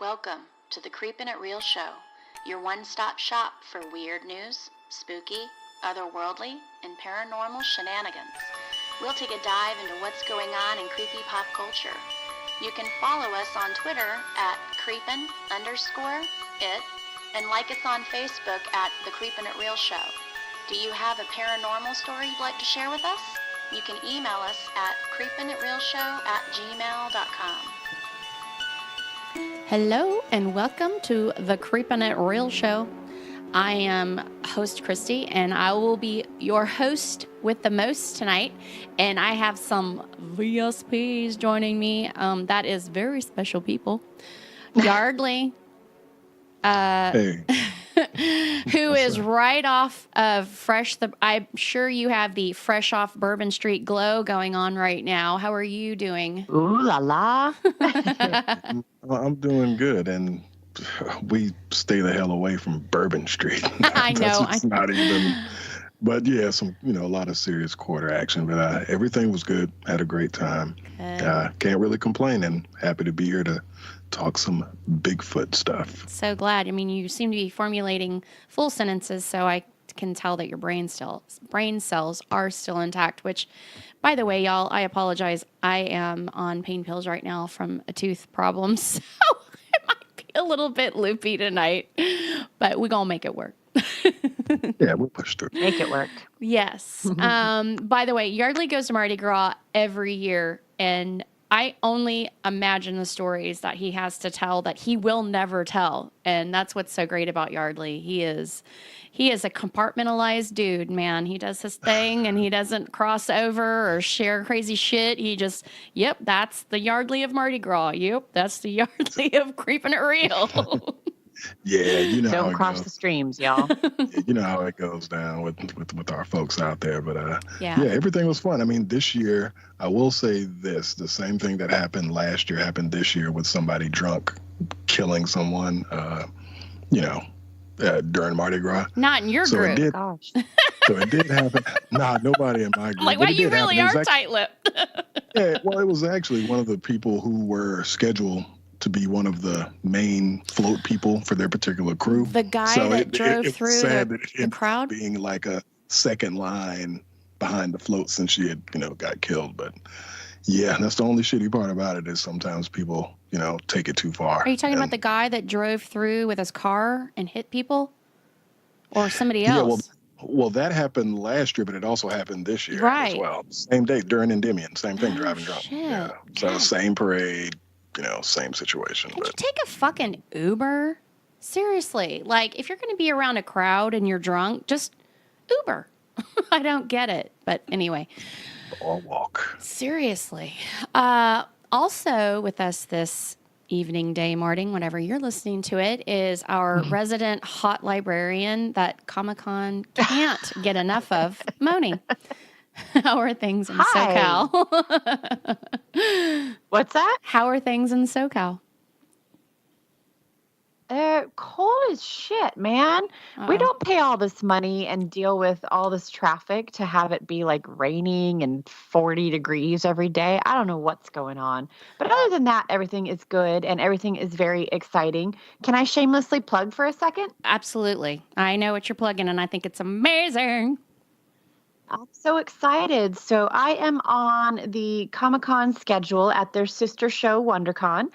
Welcome to the Creepin' It Real Show, your one-stop shop for weird news, spooky, otherworldly, and paranormal shenanigans. We'll take a dive into what's going on in creepy pop culture. You can follow us on Twitter at creepin_it and like us on Facebook at The Creepin' It Real Show. Do you have a paranormal story you'd like to share with us? You can email us at creepinitrealshow@gmail.com. Hello and welcome to the Creepin' It Real Show. I am host Christy and I will be your host with the most tonight. And I have some VSPs joining me. That is very special people. Yardley, Hey. who is right off of I'm sure you have the fresh off Bourbon Street glow going on right now. How are you doing? Ooh la la. I'm doing good, and we stay the hell away from Bourbon Street. I know. It's not even. But yeah, a lot of serious quarter action. But everything was good. Had a great time. Can't really complain, and happy to be here to talk some Bigfoot stuff. So glad. I mean, you seem to be formulating full sentences, so I can tell that your brain cells are still intact, which, by the way, y'all, I apologize. I am on pain pills right now from a tooth problem, so it might be a little bit loopy tonight, but we're going to make it work. Yeah, we'll push through. Make it work. Yes. By the way, Yardley goes to Mardi Gras every year, and I only imagine the stories that he has to tell that he will never tell. And that's what's so great about Yardley. He is a compartmentalized dude, man. He does his thing and he doesn't cross over or share crazy shit. He just, yep, that's the Yardley of Mardi Gras. Yep, that's the Yardley of Creepin' It Real. Yeah, you know. Don't cross the streams, y'all. You know how it goes down with our folks out there. But yeah, everything was fun. I mean, this year, I will say this: the same thing that happened last year happened this year with somebody drunk killing someone. During Mardi Gras. Not in your group. Gosh. So it did happen. Nah, nobody in my group. Like, well, you really are tight-lipped. Yeah, well, it was actually one of the people who were scheduled to be one of the main float people for their particular crew. The guy that drove through the crowd? Being like a second line behind the float since she had, got killed. But yeah, that's the only shitty part about it is sometimes people, take it too far. Are you talking about the guy that drove through with his car and hit people? Or somebody else? Yeah, well, that happened last year, but it also happened this year as well. Same day during Endymion, same thing, driving drunk. Shit. Yeah. So same parade, same situation. Can you take a fucking Uber? Seriously. Like, if you're going to be around a crowd and you're drunk, just Uber. I don't get it. But anyway. Or walk. Seriously. Also with us this evening, day, morning, whenever you're listening to it, is our resident hot librarian that Comic-Con can't get enough of, Moni. How are things in SoCal? What's that? How are things in SoCal? Cold as shit, man. Uh-oh. We don't pay all this money and deal with all this traffic to have it be like raining and 40 degrees every day. I don't know what's going on. But other than that, everything is good and everything is very exciting. Can I shamelessly plug for a second? Absolutely. I know what you're plugging, and I think it's amazing. I'm so excited. So I am on the Comic-Con schedule at their sister show, WonderCon.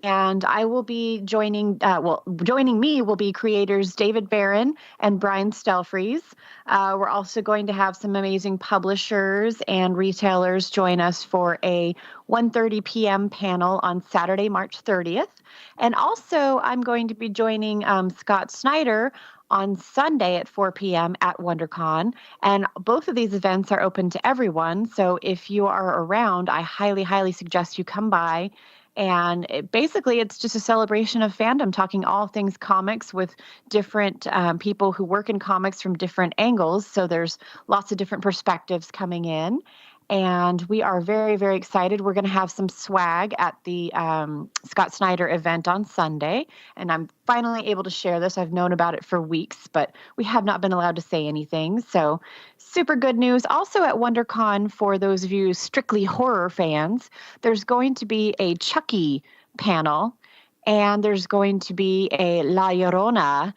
And I will be joining me will be creators David Barron and Brian Stelfreeze. We're also going to have some amazing publishers and retailers join us for a 1:30 p.m. panel on Saturday, March 30th. And also I'm going to be joining Scott Snyder on Sunday at 4 p.m. at WonderCon. And both of these events are open to everyone. So if you are around, I highly, highly suggest you come by. And it's just a celebration of fandom, talking all things comics with different people who work in comics from different angles. So there's lots of different perspectives coming in. And we are very, very excited. We're going to have some swag at the Scott Snyder event on Sunday. And I'm finally able to share this. I've known about it for weeks, but we have not been allowed to say anything. So super good news. Also at WonderCon, for those of you strictly horror fans, there's going to be a Chucky panel. And there's going to be a La Llorona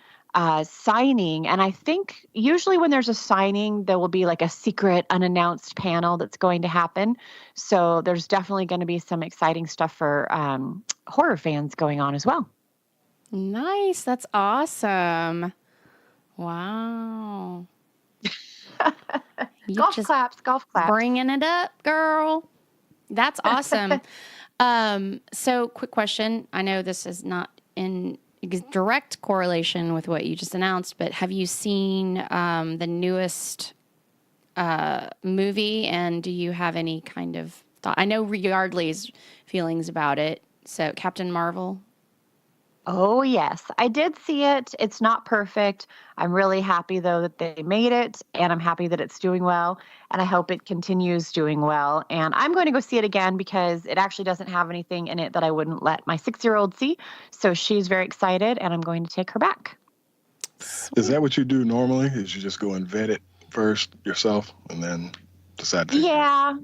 signing. And I think usually when there's a signing, there will be like a secret, unannounced panel that's going to happen. So there's definitely going to be some exciting stuff for horror fans going on as well. Nice. That's awesome. Wow. Golf claps. Bringing it up, girl. That's awesome. So quick question. I know this is not in direct correlation with what you just announced, but have you seen the newest movie, and do you have any kind of thought? I know Yardley's feelings about it. So Captain Marvel. Oh, yes. I did see it. It's not perfect. I'm really happy, though, that they made it, and I'm happy that it's doing well, and I hope it continues doing well. And I'm going to go see it again because it actually doesn't have anything in it that I wouldn't let my 6-year-old see. So she's very excited, and I'm going to take her back. Is that what you do normally? Is you just go and vet it first yourself and then decide to? Yeah.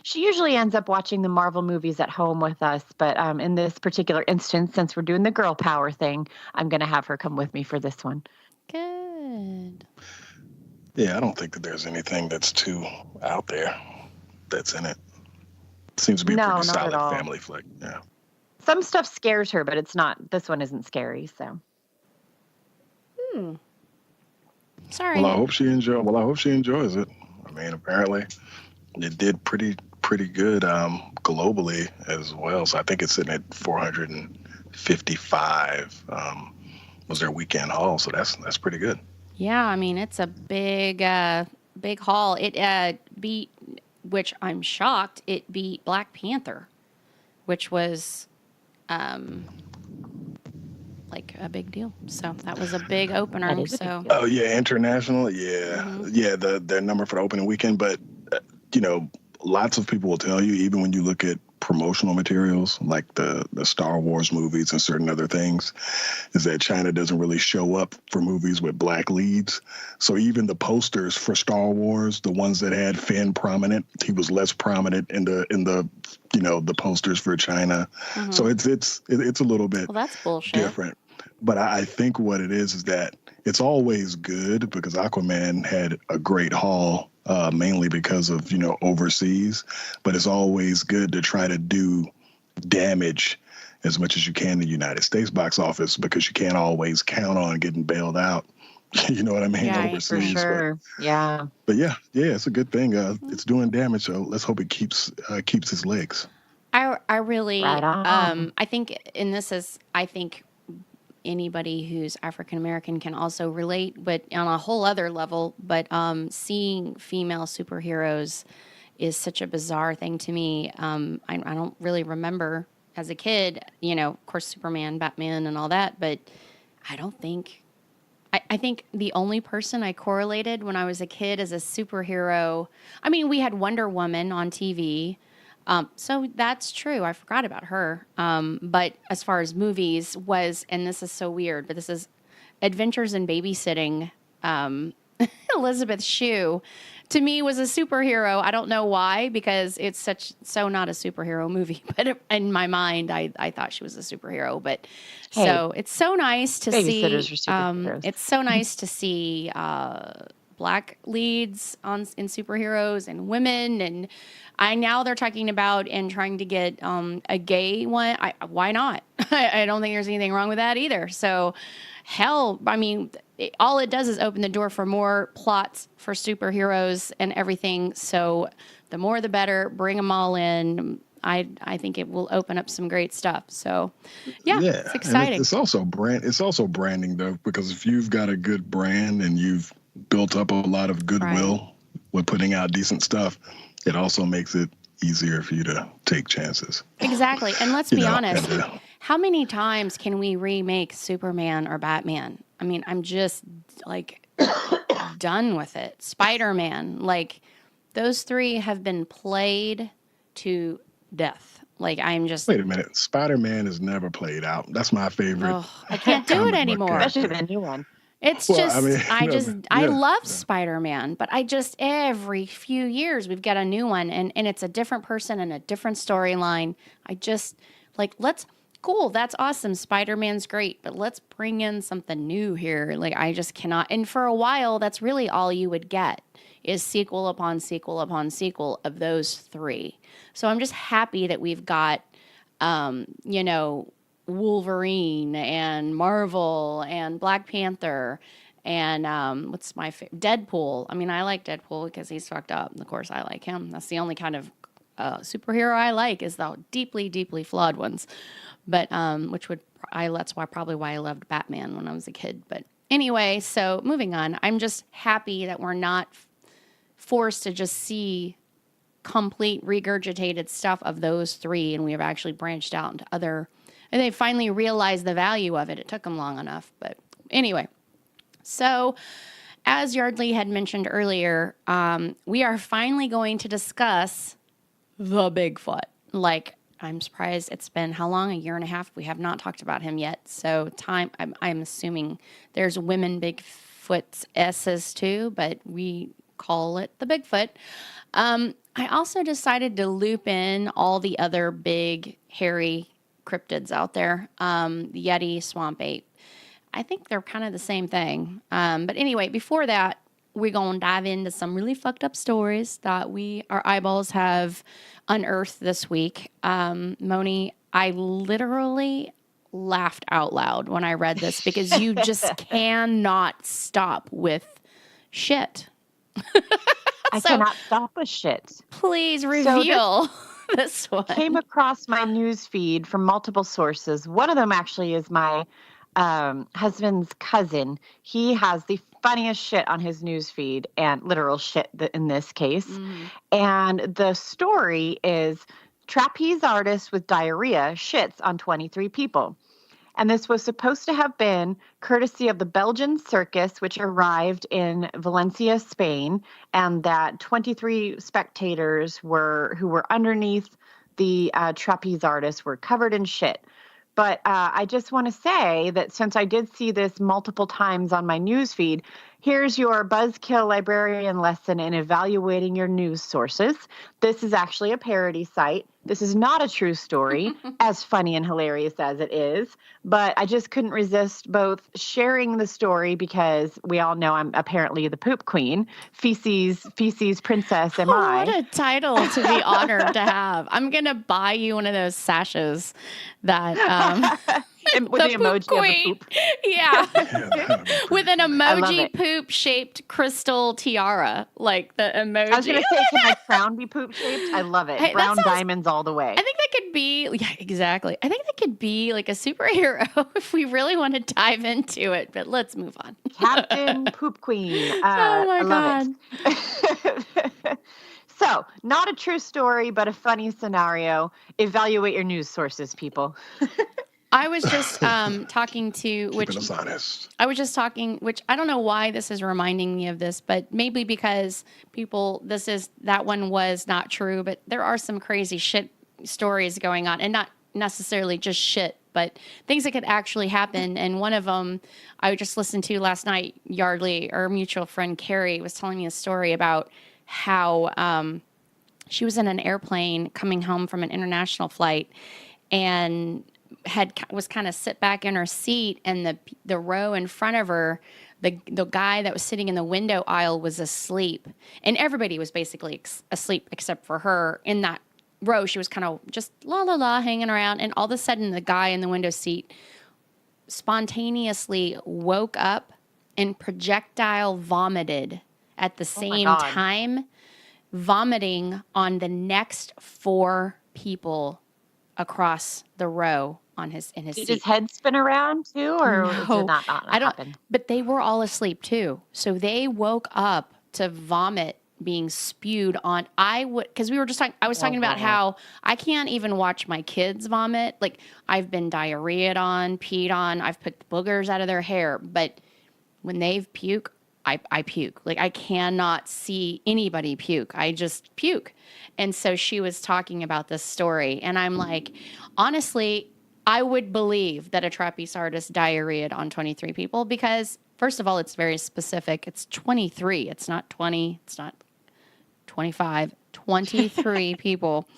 She usually ends up watching the Marvel movies at home with us, but in this particular instance, since we're doing the girl power thing, I'm going to have her come with me for this one. Good. Yeah, I don't think that there's anything that's too out there that's in it. Seems to be a pretty solid family flick. Yeah. Some stuff scares her, but it's not. This one isn't scary, so. Sorry. Well, I hope she enjoys it. I mean, apparently, it did pretty good globally as well. So I think it's sitting at 455 was their weekend haul. So that's pretty good. Yeah, I mean it's a big haul. It beat, which I'm shocked, it beat Black Panther, which was like a big deal. So that was a big opener. So oh yeah, international. Yeah, yeah. Their number for the opening weekend, but lots of people will tell you, even when you look at promotional materials like the Star Wars movies and certain other things, is that China doesn't really show up for movies with black leads. So even the posters for Star Wars, the ones that had Finn prominent, he was less prominent in the posters for China. So it's a little bit that's bullshit. Different. But I think what it is that it's always good because Aquaman had a great haul. Mainly because of, overseas, but it's always good to try to do damage as much as you can in the United States box office because you can't always count on getting bailed out. You know what I mean? Yeah, overseas. For sure. But yeah, it's a good thing. It's doing damage, so let's hope it keeps its legs. I really, right on. I think, and this is, I think anybody who's African American can also relate, but on a whole other level. But seeing female superheroes is such a bizarre thing to me. I don't really remember as a kid, of course, Superman, Batman, and all that. But I don't think. I think the only person I correlated when I was a kid as a superhero. I mean, we had Wonder Woman on TV. So that's true. I forgot about her. But as far as movies and this is so weird, but this is Adventures in Babysitting. Elizabeth Shue, to me, was a superhero. I don't know why, because it's so not a superhero movie. But in my mind, I thought she was a superhero. But so it's so nice to see. It's so nice to see black leads in superheroes and women, and now they're talking about and trying to get a gay one. Why not? I don't think there's anything wrong with that either. So, hell, I mean, all it does is open the door for more plots for superheroes and everything. So, the more the better. Bring them all in. I think it will open up some great stuff. So, yeah. It's exciting. It's also branding though, because if you've got a good brand and you've built up a lot of goodwill with putting out decent stuff, it also makes it easier for you to take chances. Exactly. And let's be honest, how many times can we remake Superman or Batman? I mean, I'm just done with it. Spider-Man, those three have been played to death. I'm just... Wait a minute. Spider-Man is never played out. That's my favorite. Oh, I can't do it anymore. Especially the new one. It's I love Spider-Man, but every few years we've got a new one and it's a different person and a different storyline. I just let's cool, that's awesome. Spider-Man's great, but let's bring in something new here. Like, I just cannot. And for a while, that's really all you would get is sequel upon sequel upon sequel of those three. So I'm just happy that we've got, you know, Wolverine and Marvel and Black Panther and what's my favorite? Deadpool. I mean, I like Deadpool because he's fucked up. And of course, I like him. That's the only kind of superhero I like is the deeply, deeply flawed ones. But that's probably why I loved Batman when I was a kid. But anyway, so moving on. I'm just happy that we're not forced to just see complete regurgitated stuff of those three, and we have actually branched out into other. And they finally realized the value of it. It took them long enough, but anyway. So, as Yardley had mentioned earlier, we are finally going to discuss the Bigfoot. Like, I'm surprised it's been how long? A year and a half? We have not talked about him yet. So, I'm assuming there's women Bigfoots S's too, but we call it the Bigfoot. I also decided to loop in all the other big, hairy cryptids out there. Yeti, swamp ape. I think they're kind of the same thing. But anyway, before that, we're going to dive into some really fucked up stories that our eyeballs have unearthed this week. Moni, I literally laughed out loud when I read this because you just cannot stop with shit. I cannot stop with shit. Please reveal this one. Came across my news feed from multiple sources. One of them actually is my husband's cousin. He has the funniest shit on his news feed, and literal shit in this case. And the story is trapeze artist with diarrhea shits on 23 people. And this was supposed to have been courtesy of the Belgian circus, which arrived in Valencia, Spain, and that 23 spectators who were underneath the trapeze artist were covered in shit. But I just want to say that since I did see this multiple times on my news feed, here's your buzzkill librarian lesson in evaluating your news sources. This is actually a parody site. This is not a true story, as funny and hilarious as it is. But I just couldn't resist both sharing the story because we all know I'm apparently the poop queen, feces princess am I. What a title to be honored to have. I'm going to buy you one of those sashes that... with the emoji queen. Of the poop. Yeah. With an emoji poop-shaped crystal tiara. Like the emoji. I was going to say, can my crown be poop-shaped? I love it. Hey, brown diamonds all the way. I think that could be, yeah, exactly. I think that could be like a superhero if we really want to dive into it. But let's move on. Captain Poop Queen. Oh my God. It. So, not a true story, but a funny scenario. Evaluate your news sources, people. I was just talking to which keeping us honest. I was just talking, which I don't know why this is reminding me of this, but maybe because that one was not true, but there are some crazy shit stories going on, and not necessarily just shit, but things that could actually happen. And one of them I just listened to last night. Yardley, our mutual friend Carrie, was telling me a story about how she was in an airplane coming home from an international flight, and was kind of sit back in her seat, and the row in front of her, the guy that was sitting in the window aisle was asleep, and everybody was basically asleep except for her. In that row, she was kind of just la la la hanging around, and all of a sudden the guy in the window seat spontaneously woke up and projectile vomited at the same time, vomiting on the next 4 people across the row in his seat. Did his head spin around too, or no, did not happen? But they were all asleep too, so they woke up to vomit being spewed on. Because we were just talking. I was talking about how I can't even watch my kids vomit. Like, I've been diarrheaed on, peed on. I've picked boogers out of their hair, but when they've puke, I puke. Like, I cannot see anybody puke. I just puke. And so she was talking about this story, and I'm like, honestly, I would believe that a trapeze artist diarrheaed on 23 people because, first of all, it's very specific. It's 23. It's not 20. It's not 25. 23 people.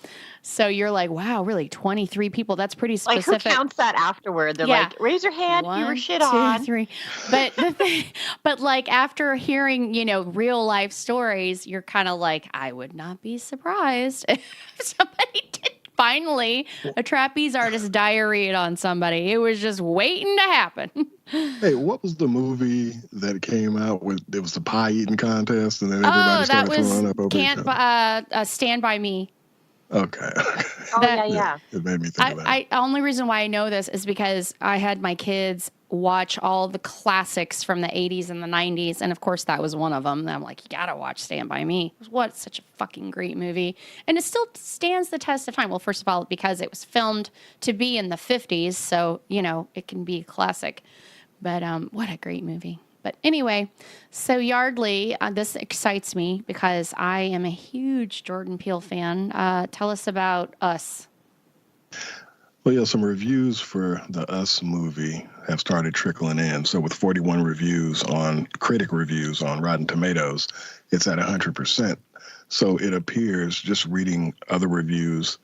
So you're like, wow, really? 23 people? That's pretty Like, specific. who counts that afterward? They're Yeah. like, raise your hand if you were 1, shit 2, on. 3. But the thing, but like after hearing, real life stories, you're kind of like, I would not be surprised if somebody did. Finally, a trapeze artist diarrheaed on somebody. It was just waiting to happen. Hey, what was the movie that came out with, it was the pie eating contest and then everybody Oh, that started was throwing up over each other? Stand By Me. Okay. Oh, That- yeah. It made me think of that. The only reason why I know this is because I had my kids watch all the classics from the 80s and the 90s. And of course, that was one of them. And I'm like, you got to watch Stand By Me. What? Such a fucking great movie. And it still stands the test of time. Well, first of all, because it was filmed to be in the 50s. So, it can be a classic. But what a great movie. But anyway, so Yardley, this excites me because I am a huge Jordan Peele fan. Tell us about Us. Well, yeah, some reviews for the Us movie have started trickling in. So with 41 critic reviews on Rotten Tomatoes, it's at 100%. So it appears, just reading other reviews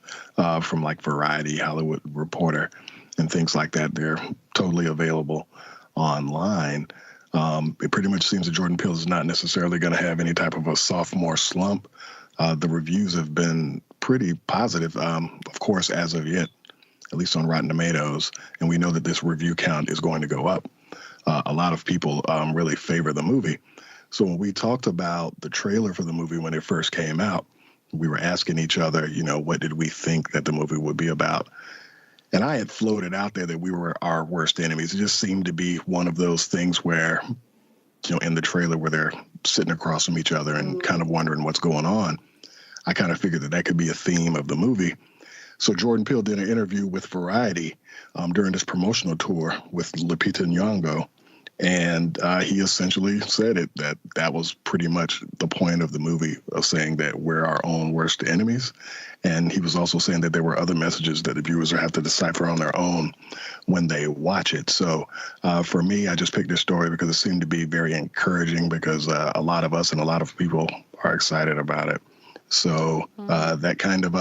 from like Variety, Hollywood Reporter, and things like that, they're totally available online. It pretty much seems that Jordan Peele is not necessarily going to have any type of a sophomore slump. The reviews have been pretty positive, of course, as of yet, at least on Rotten Tomatoes. And we know that this review count is going to go up. A lot of people really favor the movie. So when we talked about the trailer for the movie when it first came out, we were asking each other, what did we think that the movie would be about? And I had floated out there that we were our worst enemies. It just seemed to be one of those things where, in the trailer where they're sitting across from each other and kind of wondering what's going on. I kind of figured that could be a theme of the movie. So Jordan Peele did an interview with Variety during this promotional tour with Lupita Nyong'o. And he essentially said that was pretty much the point of the movie, of saying that we're our own worst enemies. And he was also saying that there were other messages that the viewers will have to decipher on their own when they watch it. So for me, I just picked this story because it seemed to be very encouraging, because a lot of us and a lot of people are excited about it. So that kind of,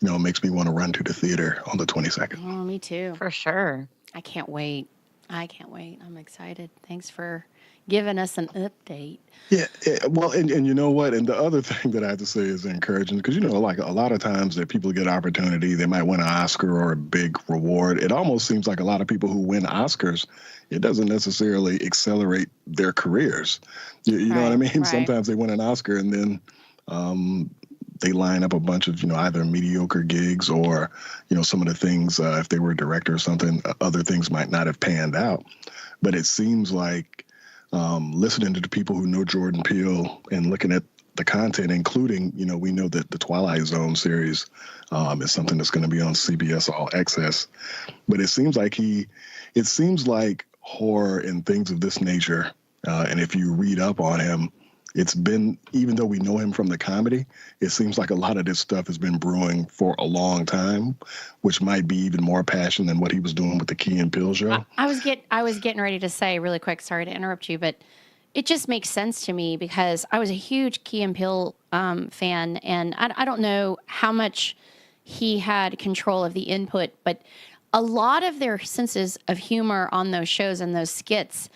makes me want to run to the theater on the 22nd. Oh, me too. For sure. I can't wait. I'm excited. Thanks for giving us an update. Yeah. Well, and you know what? And the other thing that I have to say is encouraging, because, like a lot of times that people get opportunity, they might win an Oscar or a big reward. It almost seems like a lot of people who win Oscars, it doesn't necessarily accelerate their careers. You know what I mean? Right. Sometimes they win an Oscar and then they line up a bunch of, either mediocre gigs or, some of the things, if they were a director or something, other things might not have panned out. But it seems like listening to the people who know Jordan Peele and looking at the content, including, we know that the Twilight Zone series is something that's going to be on CBS All Access. But it seems like horror and things of this nature, and if you read up on him, it's been, even though we know him from the comedy, it seems like a lot of this stuff has been brewing for a long time, which might be even more passion than what he was doing with the Key and Peele show. I was getting ready to say really quick, sorry to interrupt you, but it just makes sense to me because I was a huge Key and Peele fan, and I don't know how much he had control of the input, but a lot of their senses of humor on those shows and those skits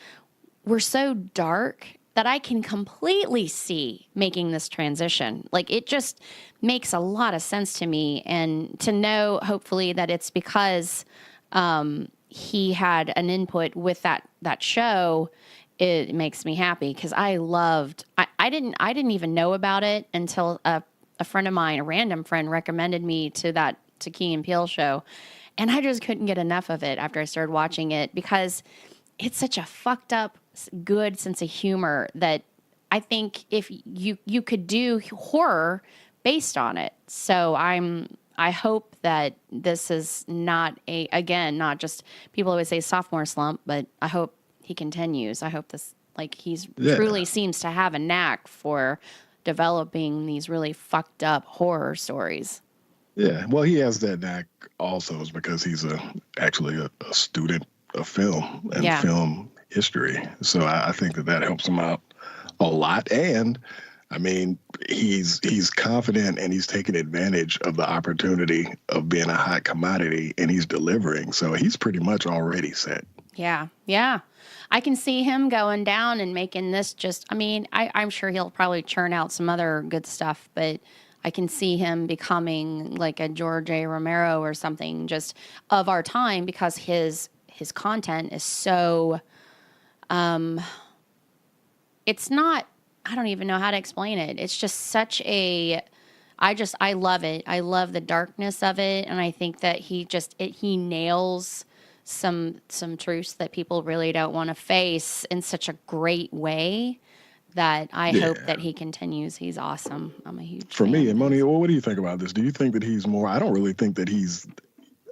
were so dark that I can completely see making this transition. Like, it just makes a lot of sense to me. And to know, hopefully, that it's because he had an input with that show, it makes me happy. Because I didn't even know about it until a friend of mine, a random friend, recommended me to Key and Peele show. And I just couldn't get enough of it after I started watching it, because it's such a fucked up, good sense of humor that I think if you could do horror based on it. So I hope that this is not just, people always say sophomore slump, but I hope he continues. I hope this, truly seems to have a knack for developing these really fucked up horror stories. Yeah, well, he has that knack also, is because he's actually a student of film and film history. So I think that helps him out a lot. And I mean, he's confident and he's taking advantage of the opportunity of being a hot commodity, and he's delivering. So he's pretty much already set. Yeah. Yeah. I can see him going down and making this just, I mean, I'm sure he'll probably churn out some other good stuff, but I can see him becoming like a George A. Romero or something just of our time, because his content is so, it's not, I don't even know how to explain it. It's just such a, I love it. I love the darkness of it. And I think that he nails some truths that people really don't want to face in such a great way that I hope that he continues. He's awesome. I'm a huge For fan me, of and Moni, his. what do you think about this? Do you think that he's more, I don't really think that he's,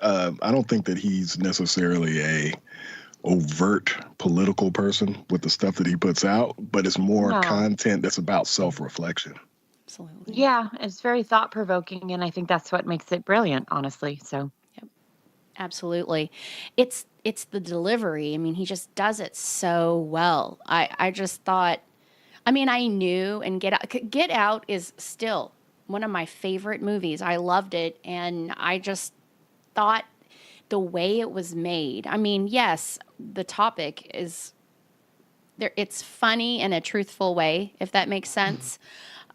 I don't think that he's necessarily a overt political person with the stuff that he puts out, but it's more No. content that's about self-reflection. Absolutely. Yeah, it's very thought provoking, and I think that's what makes it brilliant, honestly. So Absolutely. It's the delivery. I mean, he just does it so well. I just thought, I mean, I knew, and Get Out is still one of my favorite movies. I loved it, and I just thought the way it was made. I mean, yes, the topic is there, it's funny in a truthful way, if that makes sense.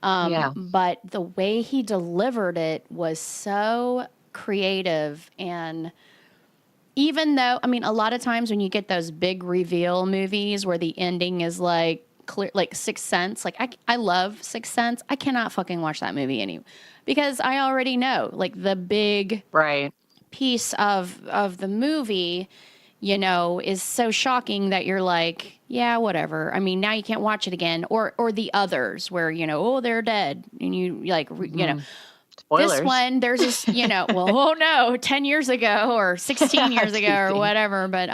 yeah, But the way he delivered it was so creative. And even though, I mean, a lot of times when you get those big reveal movies where the ending is like clear, like Sixth Sense, like I love Sixth Sense. I cannot fucking watch that movie anymore because I already know like the big right. piece of the movie, you know, is so shocking that you're like, yeah, whatever. I mean, now you can't watch it again. Or the others where, you know, oh, they're dead. And you like, you know, Spoilers. this one, there's this, you know, well, oh no, 10 years ago or 16 years ago or Teasing. whatever. But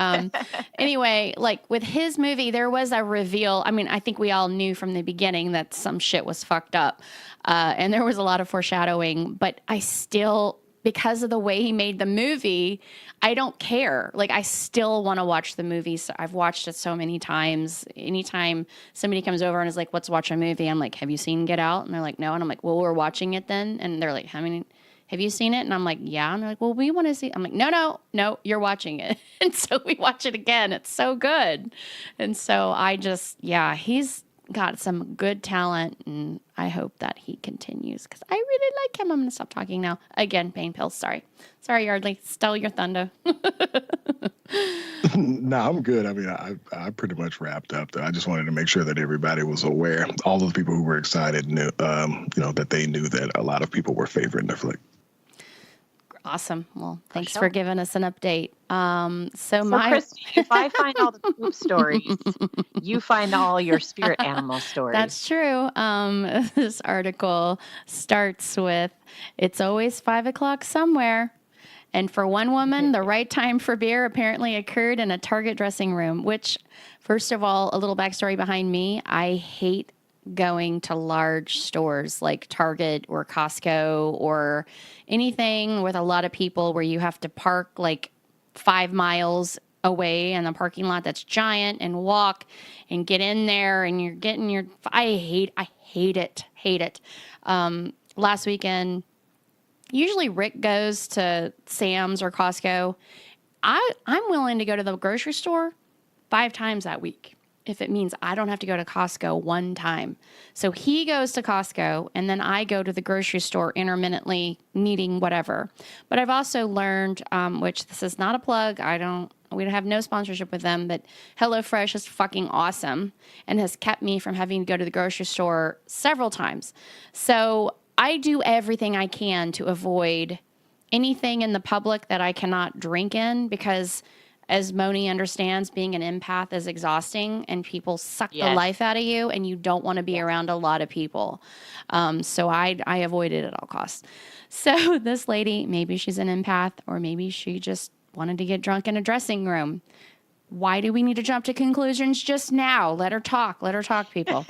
anyway, like with his movie, there was a reveal. I mean, I think we all knew from the beginning that some shit was fucked up. And there was a lot of foreshadowing, but I still, because of the way he made the movie, I don't care. Like, I still want to watch the movie. So I've watched it so many times. Anytime somebody comes over and is like, let's watch a movie, I'm like, have you seen Get Out? And they're like, no. And I'm like, well, we're watching it then. And they're like, how many? Have you seen it? And I'm like, yeah. And they're like, well, we want to see. I'm like, no, you're watching it. And so we watch it again. It's so good. And so I just, yeah, he's got some good talent, and I hope that he continues because I really like him. I'm going to stop talking now. Again, pain pills. Sorry, Yardley. Stole your thunder. No, I'm good. I mean, I pretty much wrapped up though. I just wanted to make sure that everybody was aware. All of the people who were excited knew, you know, that they knew that a lot of people were favoring the flick. Awesome. Well, thanks sure. for giving us an update. So Christy, if I find all the poop stories, you find all your spirit animal stories. That's true. This article starts with, it's always 5 o'clock somewhere. And for one woman, the right time for beer apparently occurred in a Target dressing room, which, first of all, a little backstory behind me. I hate going to large stores like Target or Costco or anything with a lot of people where you have to park like 5 miles away in the parking lot that's giant and walk and get in there and you're getting your, I hate it. Last weekend, usually Rick goes to Sam's or Costco. I'm willing to go to the grocery store 5 times that week if it means I don't have to go to Costco one time. So he goes to Costco and then I go to the grocery store intermittently needing whatever. But I've also learned, which this is not a plug, we have no sponsorship with them, but HelloFresh is fucking awesome and has kept me from having to go to the grocery store several times. So I do everything I can to avoid anything in the public that I cannot drink in because, as Moni understands, being an empath is exhausting and people suck the life out of you and you don't want to be around a lot of people. So I avoid it at all costs. So this lady, maybe she's an empath or maybe she just wanted to get drunk in a dressing room. Why do we need to jump to conclusions just now? Let her talk, people.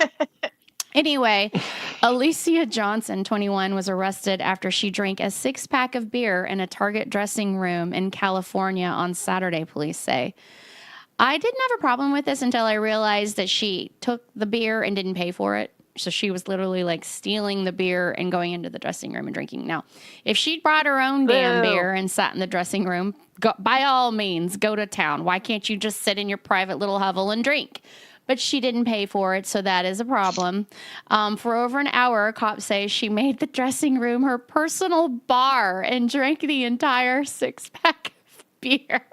Anyway, Alicia Johnson, 21, was arrested after she drank a 6-pack of beer in a Target dressing room in California on Saturday, police say. I didn't have a problem with this until I realized that she took the beer and didn't pay for it. So she was literally like stealing the beer and going into the dressing room and drinking. Now, if she'd brought her own damn beer and sat in the dressing room, by all means, go to town. Why can't you just sit in your private little hovel and drink? But she didn't pay for it, so that is a problem. For over an hour, cops say she made the dressing room her personal bar and drank the entire 6-pack of beer.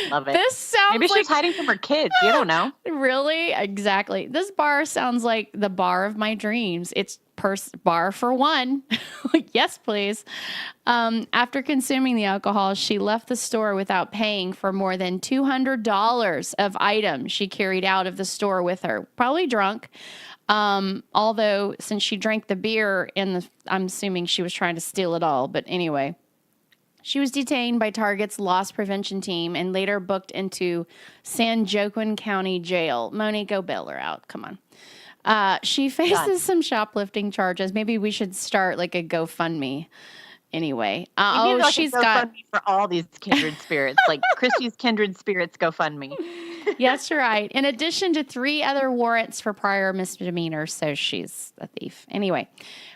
Love it. This sounds Maybe she's hiding from her kids. You don't know. Really? Exactly. This bar sounds like the bar of my dreams. It's bar for one. Yes, please. After consuming the alcohol, she left the store without paying for more than $200 of items she carried out of the store with her. Probably drunk. Although since she drank the beer I'm assuming she was trying to steal it all. But anyway. She was detained by Target's loss prevention team and later booked into San Joaquin County Jail. Moni, go bail her out. Come on. She faces some shoplifting charges. Maybe we should start like a GoFundMe. Anyway. She's got GoFundMe for all these kindred spirits, like Christy's kindred spirits GoFundMe. Yes, right. In addition to 3 other warrants for prior misdemeanors, so she's a thief. Anyway,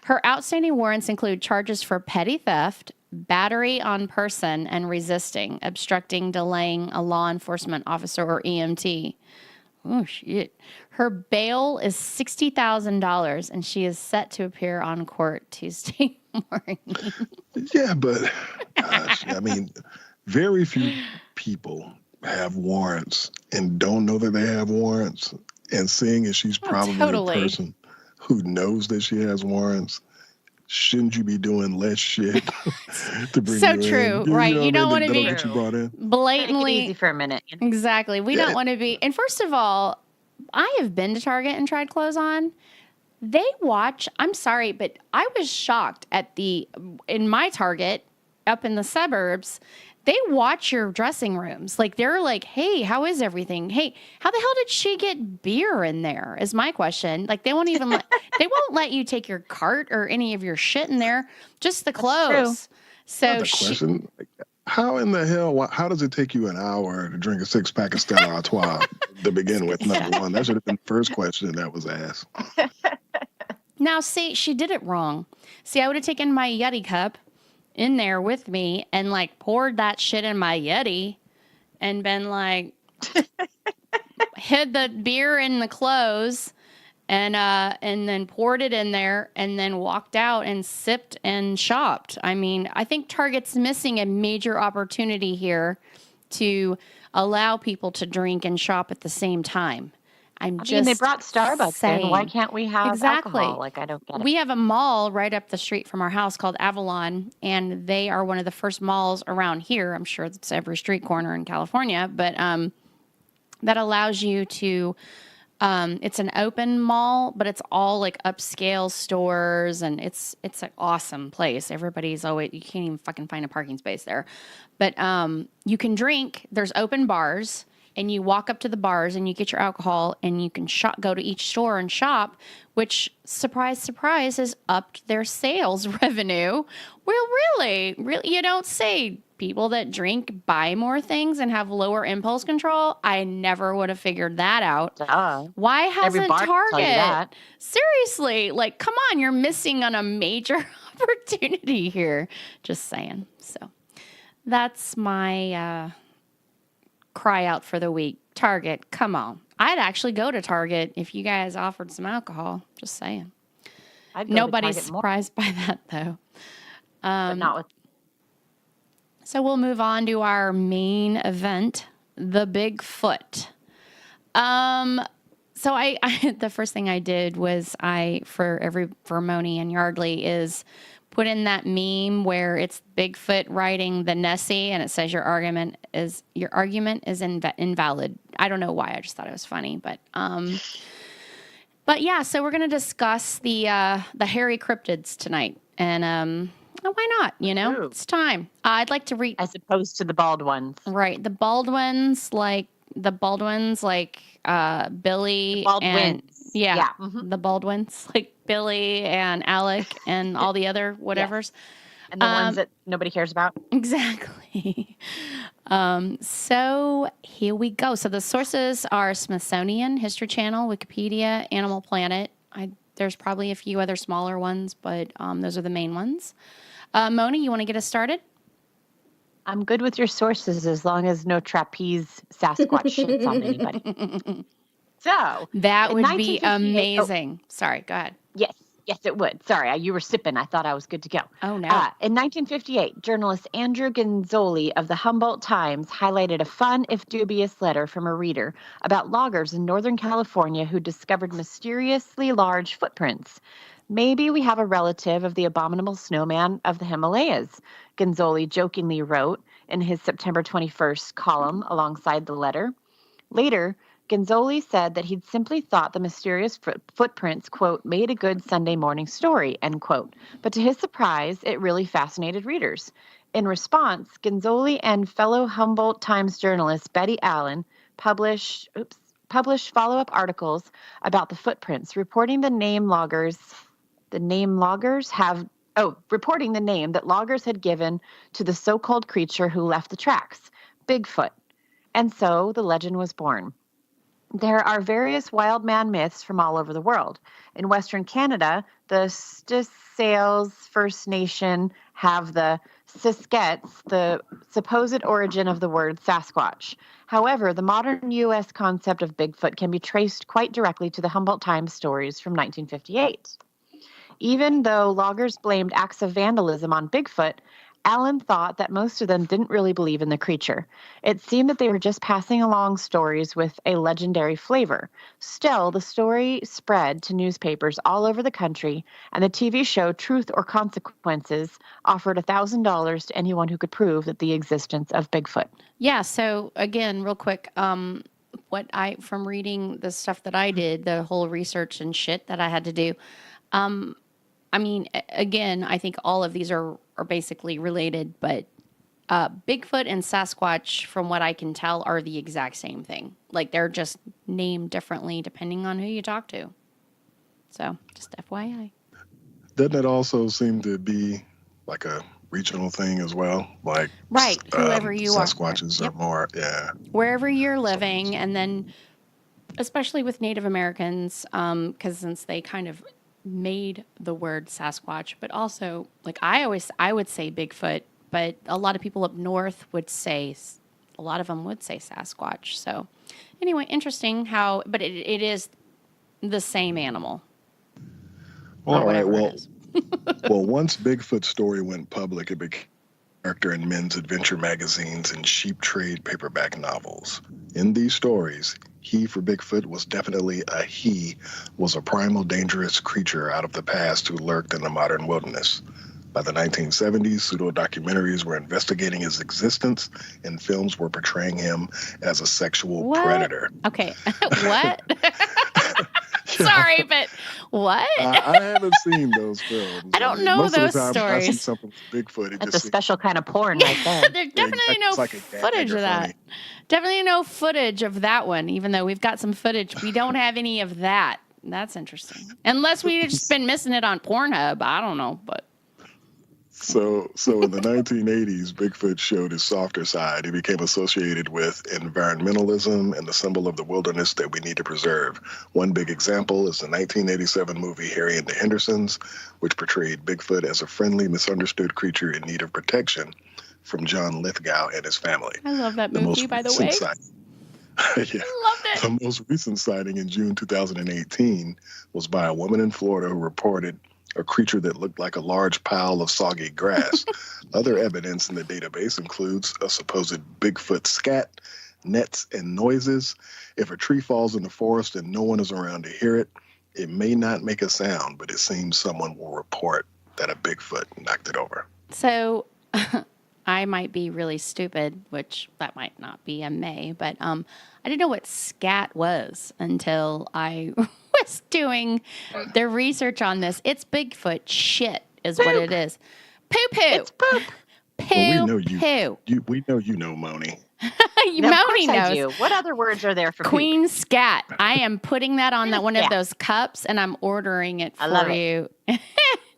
her outstanding warrants include charges for petty theft, battery on person, and resisting, obstructing, delaying a law enforcement officer or EMT. Oh, shit. Her bail is $60,000, and she is set to appear on court Tuesday morning. Yeah, but gosh, I mean, very few people have warrants and don't know that they have warrants. And seeing as she's probably a person who knows that she has warrants, shouldn't you be doing less shit to bring so you true, in? right? You don't want to be blatantly easy for a minute. Exactly. We don't want to be. And first of all, I have been to Target and tried clothes on. They watch. I'm sorry, but I was shocked at in my Target up in the suburbs. They watch your dressing rooms. Like, they're like, hey, how is everything? Hey, how the hell did she get beer in there is my question. Like, they won't even they won't let you take your cart or any of your shit in there, just the clothes. So question, how in the hell, how does it take you an hour to drink a 6-pack of Stella Artois to begin with? Number one, that should have been the first question that was asked. Now, see, she did it wrong. See, I would have taken my Yeti cup in there with me and like poured that shit in my Yeti and been like hid the beer in the clothes and then poured it in there and then walked out and sipped and shopped. I mean, I think Target's missing a major opportunity here to allow people to drink and shop at the same time. I mean, they brought Starbucks in. Why can't we have alcohol? Like, I don't get it. We have a mall right up the street from our house called Avalon, and they are one of the first malls around here. I'm sure it's every street corner in California, but that allows you to, it's an open mall, but it's all like upscale stores, and it's an awesome place. Everybody's always, you can't even fucking find a parking space there. But you can drink, there's open bars, and you walk up to the bars and you get your alcohol and you can go to each store and shop, which, surprise, surprise, has upped their sales revenue. Well, really, you don't say people that drink buy more things and have lower impulse control. I never would have figured that out. Why hasn't Target? Seriously, like, come on, you're missing on a major opportunity here. Just saying. So that's my cry out for the week. Target, come on. I'd actually go to Target if you guys offered some alcohol. Just saying. Nobody's surprised by that, though. But not with. So we'll move on to our main event, the Bigfoot. So I the first thing I did was for Moni and Yardley is put in that meme where it's Bigfoot riding the Nessie and it says your argument is invalid. I don't know why. I just thought it was funny, but yeah. So we're gonna discuss the hairy cryptids tonight, and why not? Ooh. It's time. I'd like to read as opposed to the bald ones, right? The bald ones, like Billy and yeah. Mm-hmm. The Baldwins, like Billy and Alec and all the other whatevers. Yes. And the ones that nobody cares about. Exactly. So here we go. So the sources are Smithsonian, History Channel, Wikipedia, Animal Planet. I There's probably a few other smaller ones, but those are the main ones. Moni, you want to get us started? I'm good with your sources as long as no trapeze Sasquatch shits on anybody. So that in would be 1958 amazing. Sorry, go ahead. Yes, it would. Sorry, you were sipping. I thought I was good to go. Oh, no. In 1958, journalist Andrew Gonzoli of the Humboldt Times highlighted a fun, if dubious, letter from a reader about loggers in Northern California who discovered mysteriously large footprints. Maybe we have a relative of the abominable snowman of the Himalayas, Gonzoli jokingly wrote in his September 21st column alongside the letter. Later, Gonzoli said that he'd simply thought the mysterious footprints, quote, made a good Sunday morning story, end quote. But to his surprise, it really fascinated readers. In response, Gonzoli and fellow Humboldt Times journalist Betty Allen published follow-up articles about the footprints, reporting the name that loggers had given to the so-called creature who left the tracks, Bigfoot. And so the legend was born. There are various wild man myths from all over the world. In Western Canada, the Stissales First Nation have the Siskets, the supposed origin of the word Sasquatch. However, the modern U.S. concept of Bigfoot can be traced quite directly to the Humboldt Times stories from 1958. Even though loggers blamed acts of vandalism on Bigfoot, Allen thought that most of them didn't really believe in the creature. It seemed that they were just passing along stories with a legendary flavor. Still, the story spread to newspapers all over the country, and the TV show Truth or Consequences offered $1,000 to anyone who could prove that the existence of Bigfoot. Yeah, so again, real quick, from reading the stuff that I did, the whole research and shit that I had to do, I mean, again, I think all of these are basically related, but Bigfoot and Sasquatch, from what I can tell, are the exact same thing. Like, they're just named differently depending on who you talk to. So, just FYI. Doesn't it also seem to be like a regional thing as well? Like, right, whoever you Sasquatches are more, yeah. Wherever you're living, and then especially with Native Americans, because since they kind of made the word Sasquatch, but also, like, I would say Bigfoot, but a lot of people up north would say, a lot of them would say Sasquatch. So anyway, interesting how, but it is the same animal. All right, well, once Bigfoot's story went public, it became a character in men's adventure magazines and sheep trade paperback novels. In these stories, he for Bigfoot was definitely was a primal dangerous creature out of the past who lurked in the modern wilderness. By the 1970s, pseudo-documentaries were investigating his existence, and films were portraying him as a sexual predator. Okay, what? Sorry, but what? I haven't seen those films. I don't know most those of the time stories. I see something with Bigfoot. That's a special kind of porn right there. There's definitely no footage of that. Funny. Definitely no footage of that one, even though we've got some footage. We don't have any of that. That's interesting. Unless we've just been missing it on Pornhub. I don't know, but... So in the 1980s, Bigfoot showed his softer side. He became associated with environmentalism and the symbol of the wilderness that we need to preserve. One big example is the 1987 movie Harry and the Hendersons, which portrayed Bigfoot as a friendly, misunderstood creature in need of protection from John Lithgow and his family. I love that movie, by the way. Yeah. Loved it. The most recent sighting in June 2018 was by a woman in Florida who reported a creature that looked like a large pile of soggy grass. Other evidence in the database includes a supposed Bigfoot scat, nets, and noises. If a tree falls in the forest and no one is around to hear it, it may not make a sound, but it seems someone will report that a Bigfoot knocked it over. So I might be really stupid, which that might not be, I may, but I didn't know what scat was until I was doing the research on this. It's Bigfoot shit is Poop. what it is. Poo-poo. It's poop. Poo-poo. We know you know, Moni. Moni knows. I do. What other words are there for Queen poop? Scat. I am putting that on one of those cups, and I'm ordering it for you.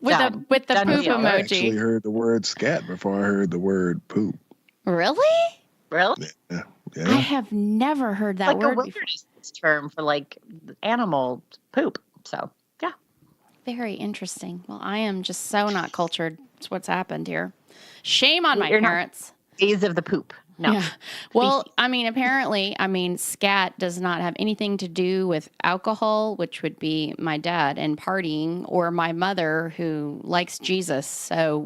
with Done. the Done poop deal. emoji. I actually heard the word scat before I heard the word poop. Really? Really? Yeah. I have never heard that Like word a before. wilderness term for like animal poop. So, yeah. Very interesting. Well, I am just so not cultured. That's what's happened here. Shame on my parents. Days of the poop. No. Yeah. Well, apparently, scat does not have anything to do with alcohol, which would be my dad, and partying, or my mother who likes Jesus. So,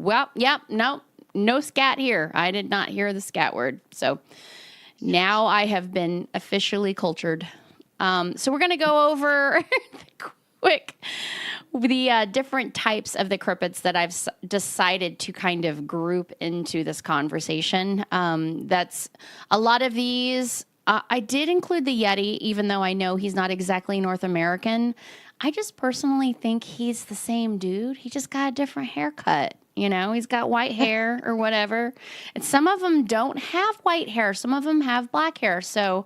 no scat here. I did not hear the scat word. So now I have been officially cultured. So we're going to go over quick the different types of the cryptids that I've decided to kind of group into this conversation. That's a lot of these. I did include the Yeti, even though I know he's not exactly North American. I just personally think he's the same dude. He just got a different haircut. He's got white hair or whatever. And some of them don't have white hair. Some of them have black hair. So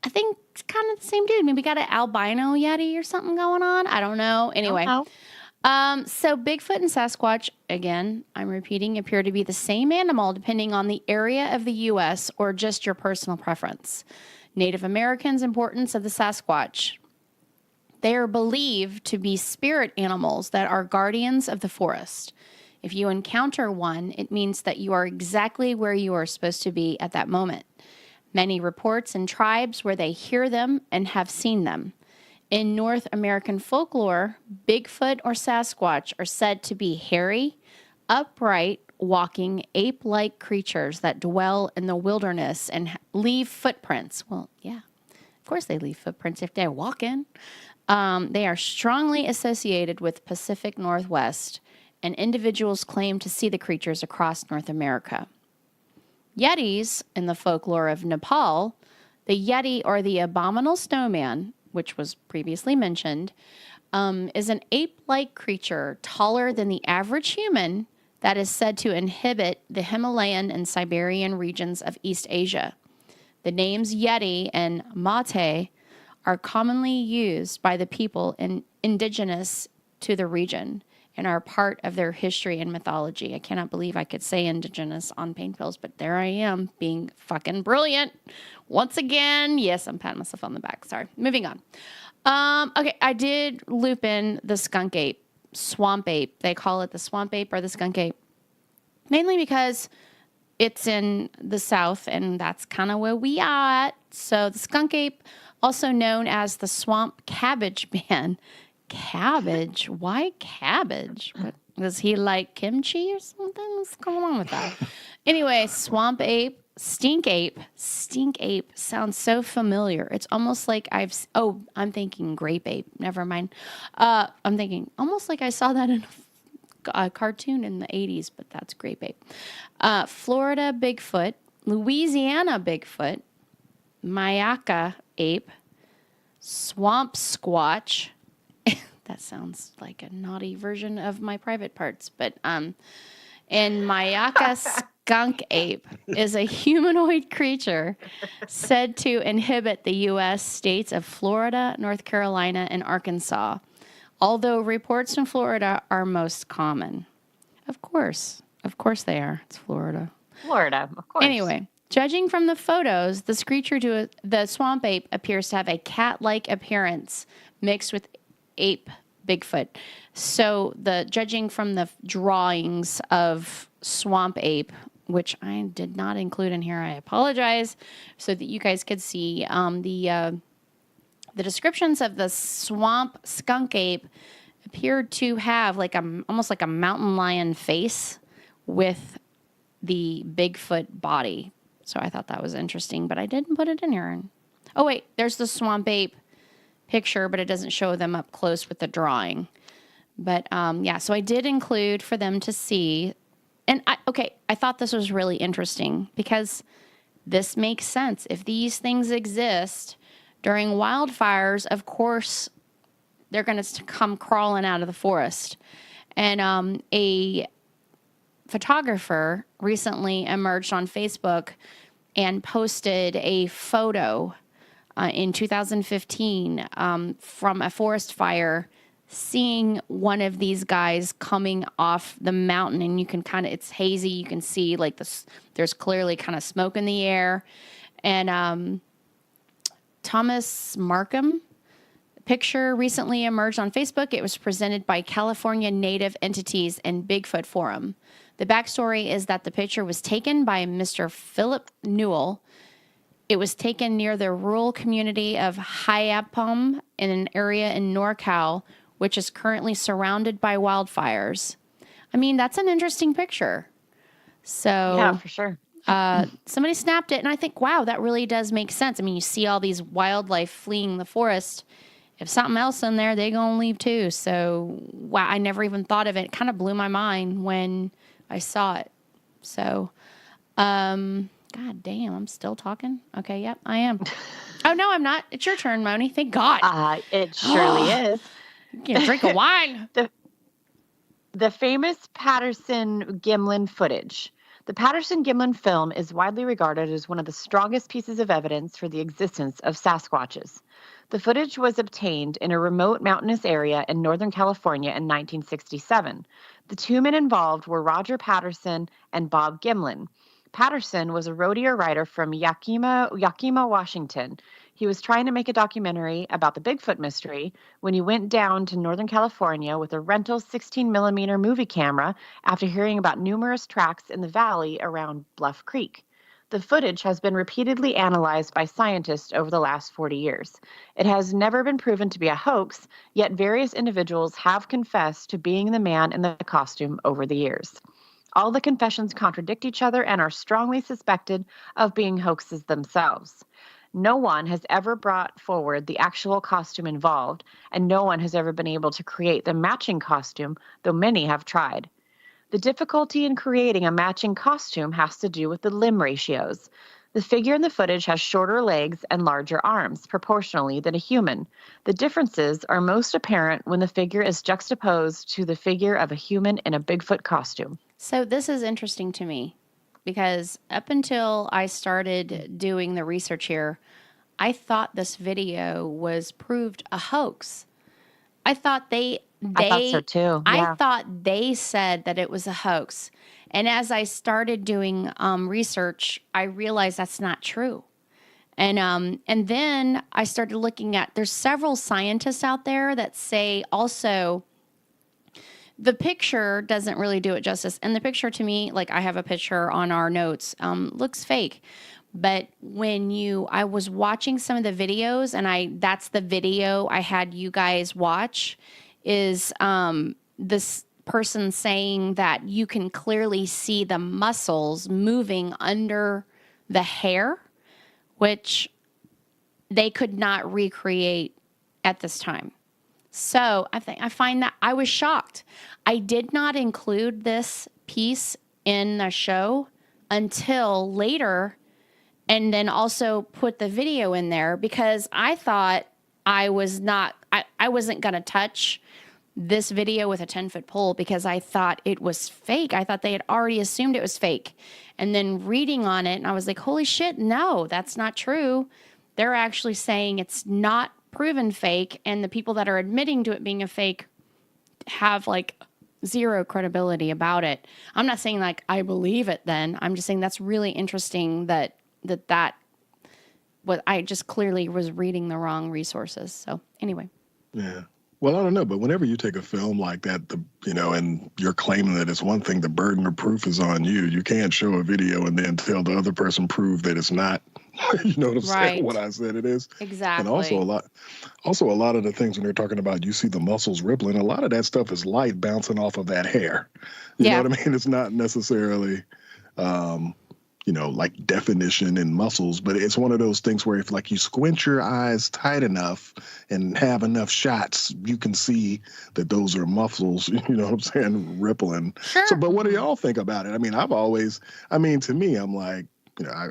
I think it's kind of the same dude. Maybe got an albino Yeti or something going on. I don't know. Anyway. So Bigfoot and Sasquatch, again, I'm repeating, appear to be the same animal depending on the area of the U.S. or just your personal preference. Native Americans' importance of the Sasquatch. They are believed to be spirit animals that are guardians of the forest. If you encounter one, it means that you are exactly where you are supposed to be at that moment. Many reports in tribes where they hear them and have seen them. In North American folklore, Bigfoot or Sasquatch are said to be hairy, upright, walking, ape-like creatures that dwell in the wilderness and leave footprints. Well, yeah, of course they leave footprints if they're walking. They are strongly associated with Pacific Northwest, and individuals claim to see the creatures across North America. Yetis, in the folklore of Nepal, the Yeti or the abominable snowman, which was previously mentioned, is an ape-like creature taller than the average human that is said to inhabit the Himalayan and Siberian regions of East Asia. The names Yeti and Mate are commonly used by the people indigenous to the region and are part of their history and mythology. I cannot believe I could say indigenous on pain pills, but there I am being fucking brilliant. Once again, yes, I'm patting myself on the back. Sorry. Moving on. Okay, I did loop in the skunk ape, swamp ape. They call it the swamp ape or the skunk ape, mainly because it's in the South, and that's kind of where we are at. So the skunk ape, also known as the swamp cabbage man. Cabbage? Why cabbage? What, does he like kimchi or something? What's going on with that? Anyway, swamp ape, stink ape. Stink ape sounds so familiar. It's almost like I'm thinking grape ape. Never mind. I'm thinking almost like I saw that in a cartoon in the 80s, but that's grape ape. Florida Bigfoot, Louisiana Bigfoot, Mayaca ape, swamp squatch. That sounds like a naughty version of my private parts, but and Mayaca skunk ape is a humanoid creature said to inhabit the U.S. states of Florida, North Carolina, and Arkansas, although reports from Florida are most common. Of course they are. It's Florida. Florida, of course. Anyway, judging from the photos, this creature the swamp ape appears to have a cat-like appearance mixed with ape Bigfoot. So judging from the drawings of swamp ape, which I did not include in here, I apologize, so that you guys could see the descriptions of the swamp skunk ape appeared to have almost like a mountain lion face with the Bigfoot body. So I thought that was interesting, but I didn't put it in here. Oh wait, there's the swamp ape picture, but it doesn't show them up close with the drawing. But so I did include for them to see. And I thought this was really interesting because this makes sense. If these things exist during wildfires, of course, they're going to come crawling out of the forest. And a photographer recently emerged on Facebook and posted a photo in 2015 from a forest fire, seeing one of these guys coming off the mountain, and you can it's hazy. You can see there's clearly kind of smoke in the air. And Thomas Markham picture recently emerged on Facebook. It was presented by California Native Entities and Bigfoot Forum. The backstory is that the picture was taken by Mr. Philip Newell. It was taken near the rural community of Hyapom in an area in NorCal, which is currently surrounded by wildfires. I mean, that's an interesting picture. So Yeah, for sure. Somebody snapped it, and I think, wow, that really does make sense. I mean, you see all these wildlife fleeing the forest. If something else in there, they gonna leave too. So, wow, I never even thought of it. It kind of blew my mind when I saw it. So, God damn, I'm still talking? Okay, yep, I am. Oh, no, I'm not. It's your turn, Moni. Thank God. It surely is. You can't drink a wine. The famous Patterson-Gimlin footage. The Patterson-Gimlin film is widely regarded as one of the strongest pieces of evidence for the existence of Sasquatches. The footage was obtained in a remote mountainous area in Northern California in 1967. The two men involved were Roger Patterson and Bob Gimlin. Patterson was a rodeo rider from Yakima, Washington. He was trying to make a documentary about the Bigfoot mystery when he went down to Northern California with a rental 16mm movie camera after hearing about numerous tracks in the valley around Bluff Creek. The footage has been repeatedly analyzed by scientists over the last 40 years. It has never been proven to be a hoax, yet various individuals have confessed to being the man in the costume over the years. All the confessions contradict each other and are strongly suspected of being hoaxes themselves. No one has ever brought forward the actual costume involved, and no one has ever been able to create the matching costume, though many have tried. The difficulty in creating a matching costume has to do with the limb ratios. The figure in the footage has shorter legs and larger arms, proportionally, than a human. The differences are most apparent when the figure is juxtaposed to the figure of a human in a Bigfoot costume. So this is interesting to me because up until I started doing the research here, I thought this video was proved a hoax. I thought I thought so too. Yeah. I thought they said that it was a hoax. And as I started doing research, I realized that's not true. And then I started looking at, there's several scientists out there that say also the picture doesn't really do it justice. And the picture to me, like I have a picture on our notes, looks fake. But I was watching some of the videos, and that's the video I had you guys watch, is this person saying that you can clearly see the muscles moving under the hair, which they could not recreate at this time. So I find that I was shocked. I did not include this piece in the show until later, and then also put the video in there because I thought I wasn't going to touch this video with a 10-foot pole because I thought it was fake. I thought they had already assumed it was fake. And then reading on it, and I was like, holy shit, no, that's not true. They're actually saying it's not proven fake, and the people that are admitting to it being a fake have like zero credibility about it. I'm not saying like I believe it then. I'm just saying that's really interesting that what I just clearly was reading the wrong resources. So anyway. Yeah. Well, I don't know, but whenever you take a film like that, and you're claiming that it's one thing, the burden of proof is on you. You can't show a video and then tell the other person prove that it's not. You know what I'm saying? What I said it is. Exactly. And also a lot of the things when they're talking about, you see the muscles rippling, a lot of that stuff is light bouncing off of that hair. You know what I mean? It's not necessarily, like definition and muscles, but it's one of those things where if like you squint your eyes tight enough and have enough shots, you can see that those are muscles, you know what I'm saying, rippling. Sure. So, but what do y'all think about it? I mean, to me, I'm like,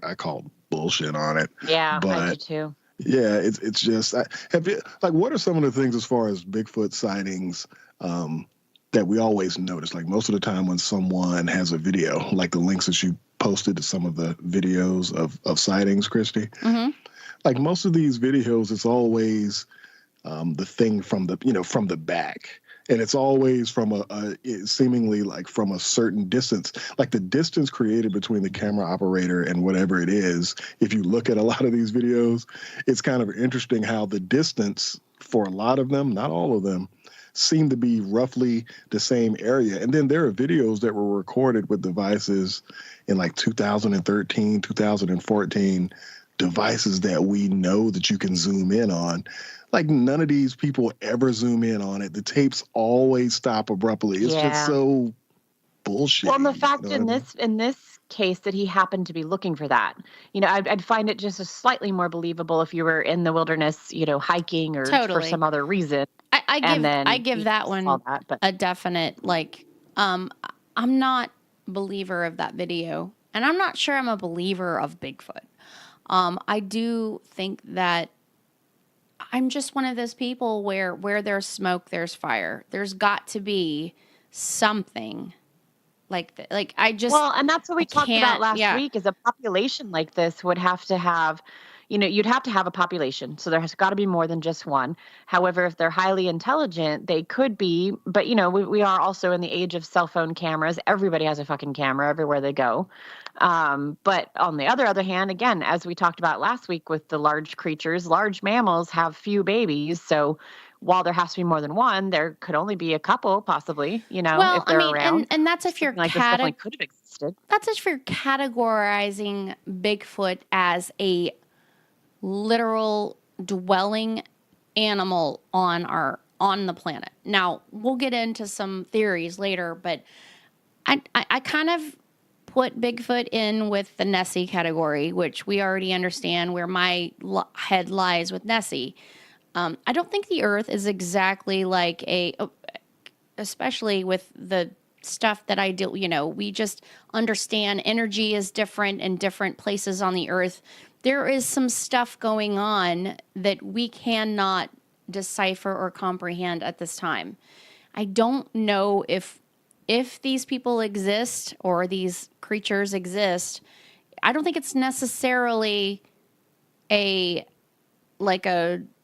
I call bullshit on it. Yeah, but I do too. Yeah, it's just, what are some of the things as far as Bigfoot sightings that we always notice? Like most of the time when someone has a video, like the links that you posted to some of the videos of sightings, Christy, like most of these videos, it's always the thing from the back. And it's always from seemingly like from a certain distance, like the distance created between the camera operator and whatever it is. If you look at a lot of these videos, it's kind of interesting how the distance for a lot of them, not all of them, seem to be roughly the same area. And then there are videos that were recorded with devices in like 2013, 2014, devices that we know that you can zoom in on. Like none of these people ever zoom in on it. The tapes always stop abruptly. It's just so bullshit. Well, and the fact in this case that he happened to be looking for that, I'd find it just slightly more believable if you were in the wilderness, hiking or for some other reason. I give that one a definite, like, I'm not a believer of that video, and I'm not sure I'm a believer of Bigfoot. I do think that I'm just one of those people where there's smoke, there's fire. There's got to be something like that. Like and that's what we talked about last week. Is a population like this would have to have, you'd have to have a population. So there has got to be more than just one. However, if they're highly intelligent, they could be. But we are also in the age of cell phone cameras. Everybody has a fucking camera everywhere they go. But on the other hand, again, as we talked about last week with the large creatures, large mammals have few babies. So while there has to be more than one, there could only be a couple, possibly, if they're around. And that's if you're like this definitely could have existed. That's if you're categorizing Bigfoot as a literal dwelling animal on the planet. Now, we'll get into some theories later, but I kind of put Bigfoot in with the Nessie category, which we already understand where my head lies with Nessie. I don't think the Earth is exactly like especially with the stuff that I do, we just understand energy is different in different places on the Earth. There is some stuff going on that we cannot decipher or comprehend at this time. I don't know if these people exist or these creatures exist. I don't think it's necessarily a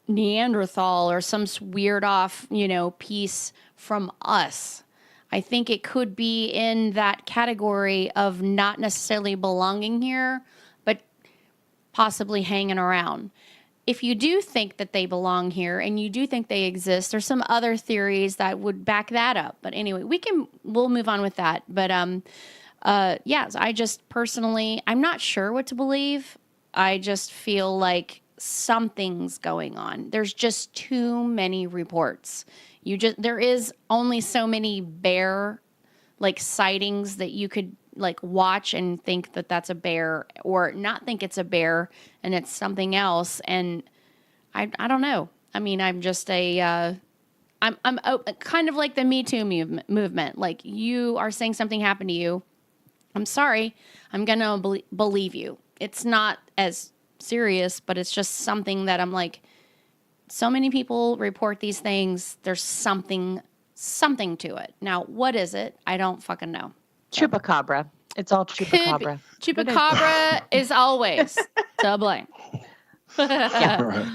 Neanderthal or some weird off, piece from us. I think it could be in that category of not necessarily belonging here, but possibly hanging around. If you do think that they belong here and you do think they exist, there's some other theories that would back that up. But anyway, we'll move on with that. But I just personally, I'm not sure what to believe. I just feel like something's going on. There's just too many reports. There is only so many bear sightings that you could watch and think that that's a bear, or not think it's a bear and it's something else. And I don't know. I mean, I'm just I'm kind of like the Me Too movement. Like, you are saying something happened to you. I'm sorry. I'm going to believe you. It's not as serious, but it's just something that I'm like, so many people report these things. There's something to it. Now, what is it? I don't fucking know. Chupacabra. It's all chupacabra. Chupacabra is always to blame. Yeah.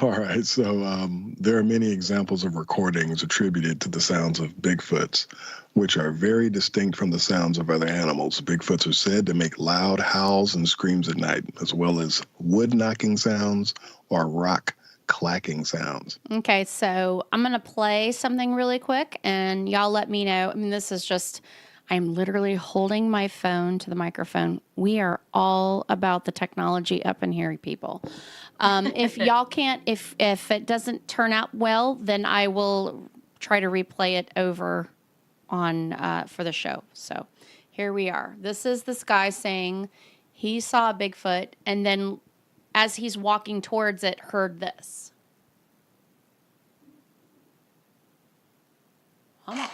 All right. So there are many examples of recordings attributed to the sounds of Bigfoots, which are very distinct from the sounds of other animals. Bigfoots are said to make loud howls and screams at night, as well as wood knocking sounds or rock clacking sounds. Okay, so I'm going to play something really quick, and y'all let me know. I mean, this is just, I'm literally holding my phone to the microphone. We are all about the technology up in here, people. If y'all can't, if it doesn't turn out well, then I will try to replay it over on for the show. So here we are. This is this guy saying he saw a Bigfoot, and then as he's walking towards it, heard this. Hold on.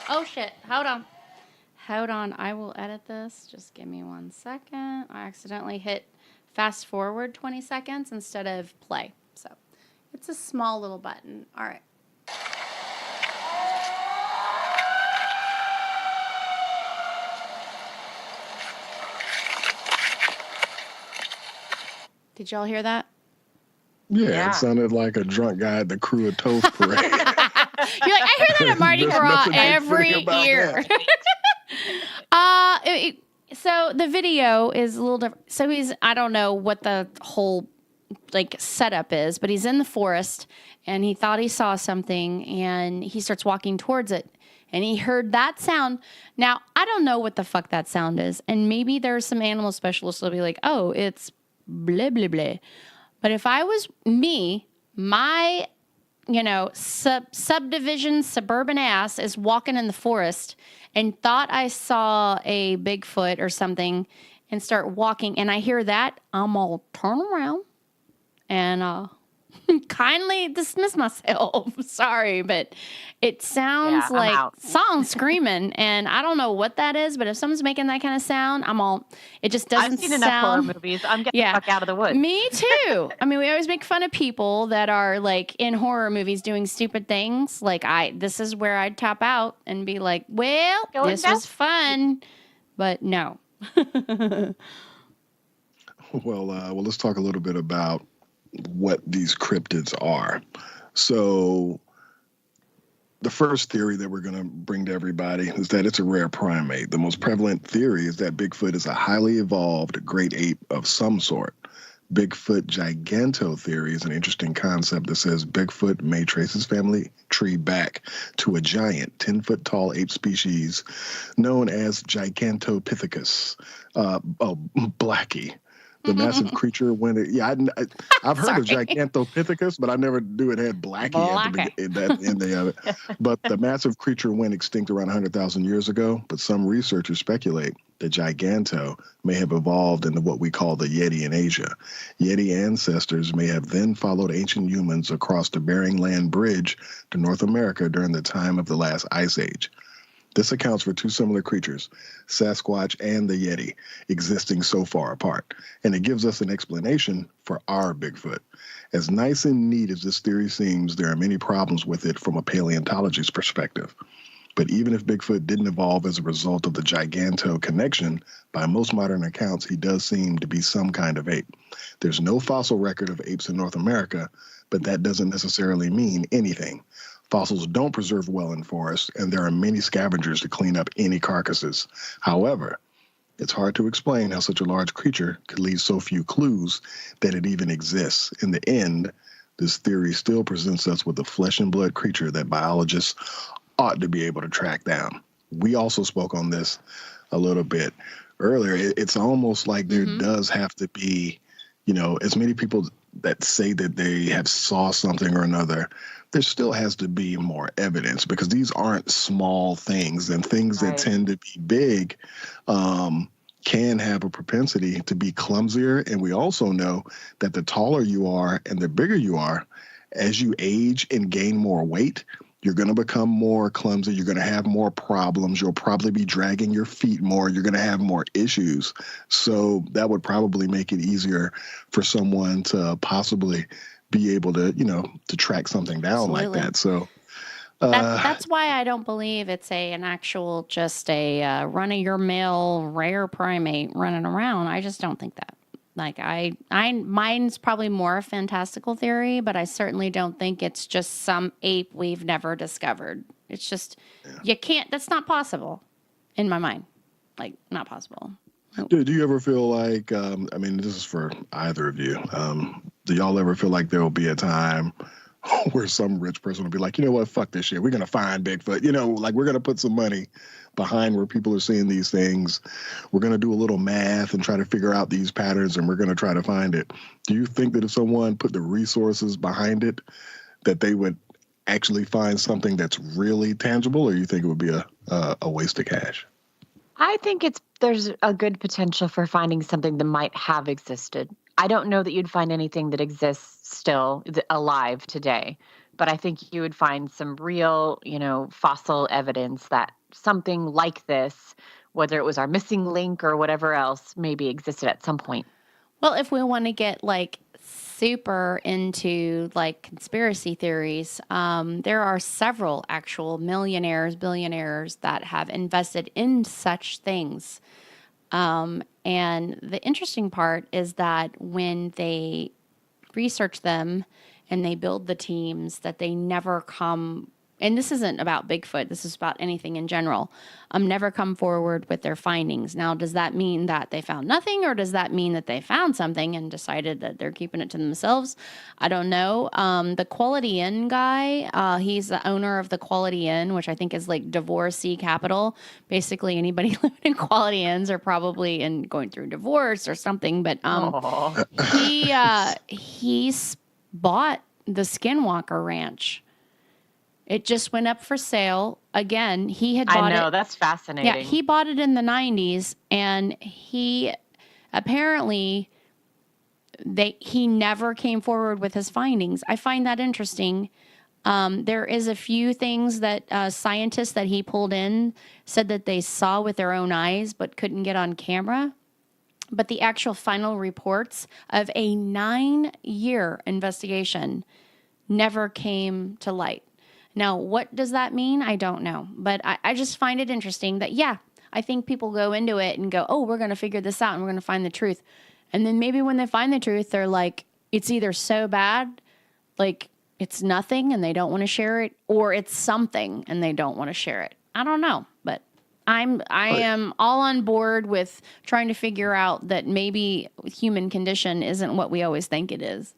Oh shit, hold on. I will edit this. Just give me 1 second. I accidentally hit fast forward 20 seconds instead of play. So it's a small little button. All right. Did y'all hear that? Yeah, it sounded like a drunk guy at the Crew of Toast parade. You're like, I hear that at Mardi Gras every year. So the video is a little different. So I don't know what the whole like setup is, but he's in the forest and he thought he saw something and he starts walking towards it and he heard that sound. Now, I don't know what the fuck that sound is. And maybe there's some animal specialists will be like, oh, it's blah, blah, blah. But if I was me, my, subdivision suburban ass is walking in the forest and thought I saw a Bigfoot or something and start walking and I hear that, I'm all turn around and kindly dismiss myself. Sorry, but it sounds like someone's screaming, and I don't know what that is, but if someone's making that kind of sound, it just doesn't sound. I've seen enough horror movies. I'm getting the fuck out of the woods. Me too. I mean, we always make fun of people that are like in horror movies doing stupid things. Like this is where I'd tap out and be like, well, this was fun, but no. Well, let's talk a little bit about what these cryptids are. So the first theory that we're going to bring to everybody is that it's a rare primate. The most prevalent theory is that Bigfoot is a highly evolved great ape of some sort. Bigfoot giganto theory is an interesting concept that says Bigfoot may trace his family tree back to a giant 10-foot tall ape species known as Gigantopithecus, Blackie. The massive creature I've heard of Gigantopithecus, but I never knew it had Blackie at the end of it. But the massive creature went extinct around 100,000 years ago. But some researchers speculate that Giganto may have evolved into what we call the Yeti in Asia. Yeti ancestors may have then followed ancient humans across the Bering Land Bridge to North America during the time of the last ice age. This accounts for two similar creatures, Sasquatch and the Yeti, existing so far apart. And it gives us an explanation for our Bigfoot. As nice and neat as this theory seems, there are many problems with it from a paleontologist's perspective. But even if Bigfoot didn't evolve as a result of the Giganto connection, by most modern accounts, he does seem to be some kind of ape. There's no fossil record of apes in North America, but that doesn't necessarily mean anything. Fossils don't preserve well in forests, and there are many scavengers to clean up any carcasses. However, it's hard to explain how such a large creature could leave so few clues that it even exists. In the end, this theory still presents us with a flesh and blood creature that biologists ought to be able to track down. We also spoke on this a little bit earlier. It's almost like there does have to be, as many people that say that they have saw something or another, there still has to be more evidence, because these aren't small things, and things that tend to be big can have a propensity to be clumsier. And we also know that the taller you are and the bigger you are, as you age and gain more weight, you're going to become more clumsy. You're going to have more problems. You'll probably be dragging your feet more. You're going to have more issues. So that would probably make it easier for someone to possibly be able to, to track something down like that. So that's why I don't believe it's an actual, just a run-of-your-mill rare primate running around. I just don't think that. Like mine's probably more a fantastical theory, but I certainly don't think it's just some ape we've never discovered. It's just, you can't, that's not possible in my mind. Like, not possible. Do you ever feel like, this is for either of you, do y'all ever feel like there will be a time where some rich person will be like, you know what, fuck this shit, we're going to find Bigfoot, like we're going to put some money behind where people are seeing these things. We're going to do a little math and try to figure out these patterns, and we're going to try to find it. Do you think that if someone put the resources behind it, that they would actually find something that's really tangible, or you think it would be a waste of cash? I think there's a good potential for finding something that might have existed. I don't know that you'd find anything that exists still alive today, but I think you would find some real, fossil evidence that something like this, whether it was our missing link or whatever else, maybe existed at some point. Well, if we want to get super into conspiracy theories, there are several actual millionaires, billionaires that have invested in such things. And the interesting part is that when they research them and they build the teams, that they never come and this isn't about Bigfoot, this is about anything in general, never come forward with their findings. Now, does that mean that they found nothing, or does that mean that they found something and decided that they're keeping it to themselves? I don't know. The Quality Inn guy, he's the owner of the Quality Inn, which I think is like divorcee capital. Basically, anybody living in Quality Inns are probably going through divorce or something. But he's bought the Skinwalker Ranch. It just went up for sale. Again, he had bought it. I know, that's fascinating. Yeah, he bought it in the 90s, and he apparently he never came forward with his findings. I find that interesting. There is a few things that scientists that he pulled in said that they saw with their own eyes but couldn't get on camera. But the actual final reports of a 9-year investigation never came to light. Now, what does that mean? I don't know. But I just find it interesting that, yeah, I think people go into it and go, oh, we're going to figure this out and we're going to find the truth. And then maybe when they find the truth, they're like, it's either so bad, like it's nothing and they don't want to share it, or it's something and they don't want to share it. I don't know. But I am all on board with trying to figure out that maybe human condition isn't what we always think it is.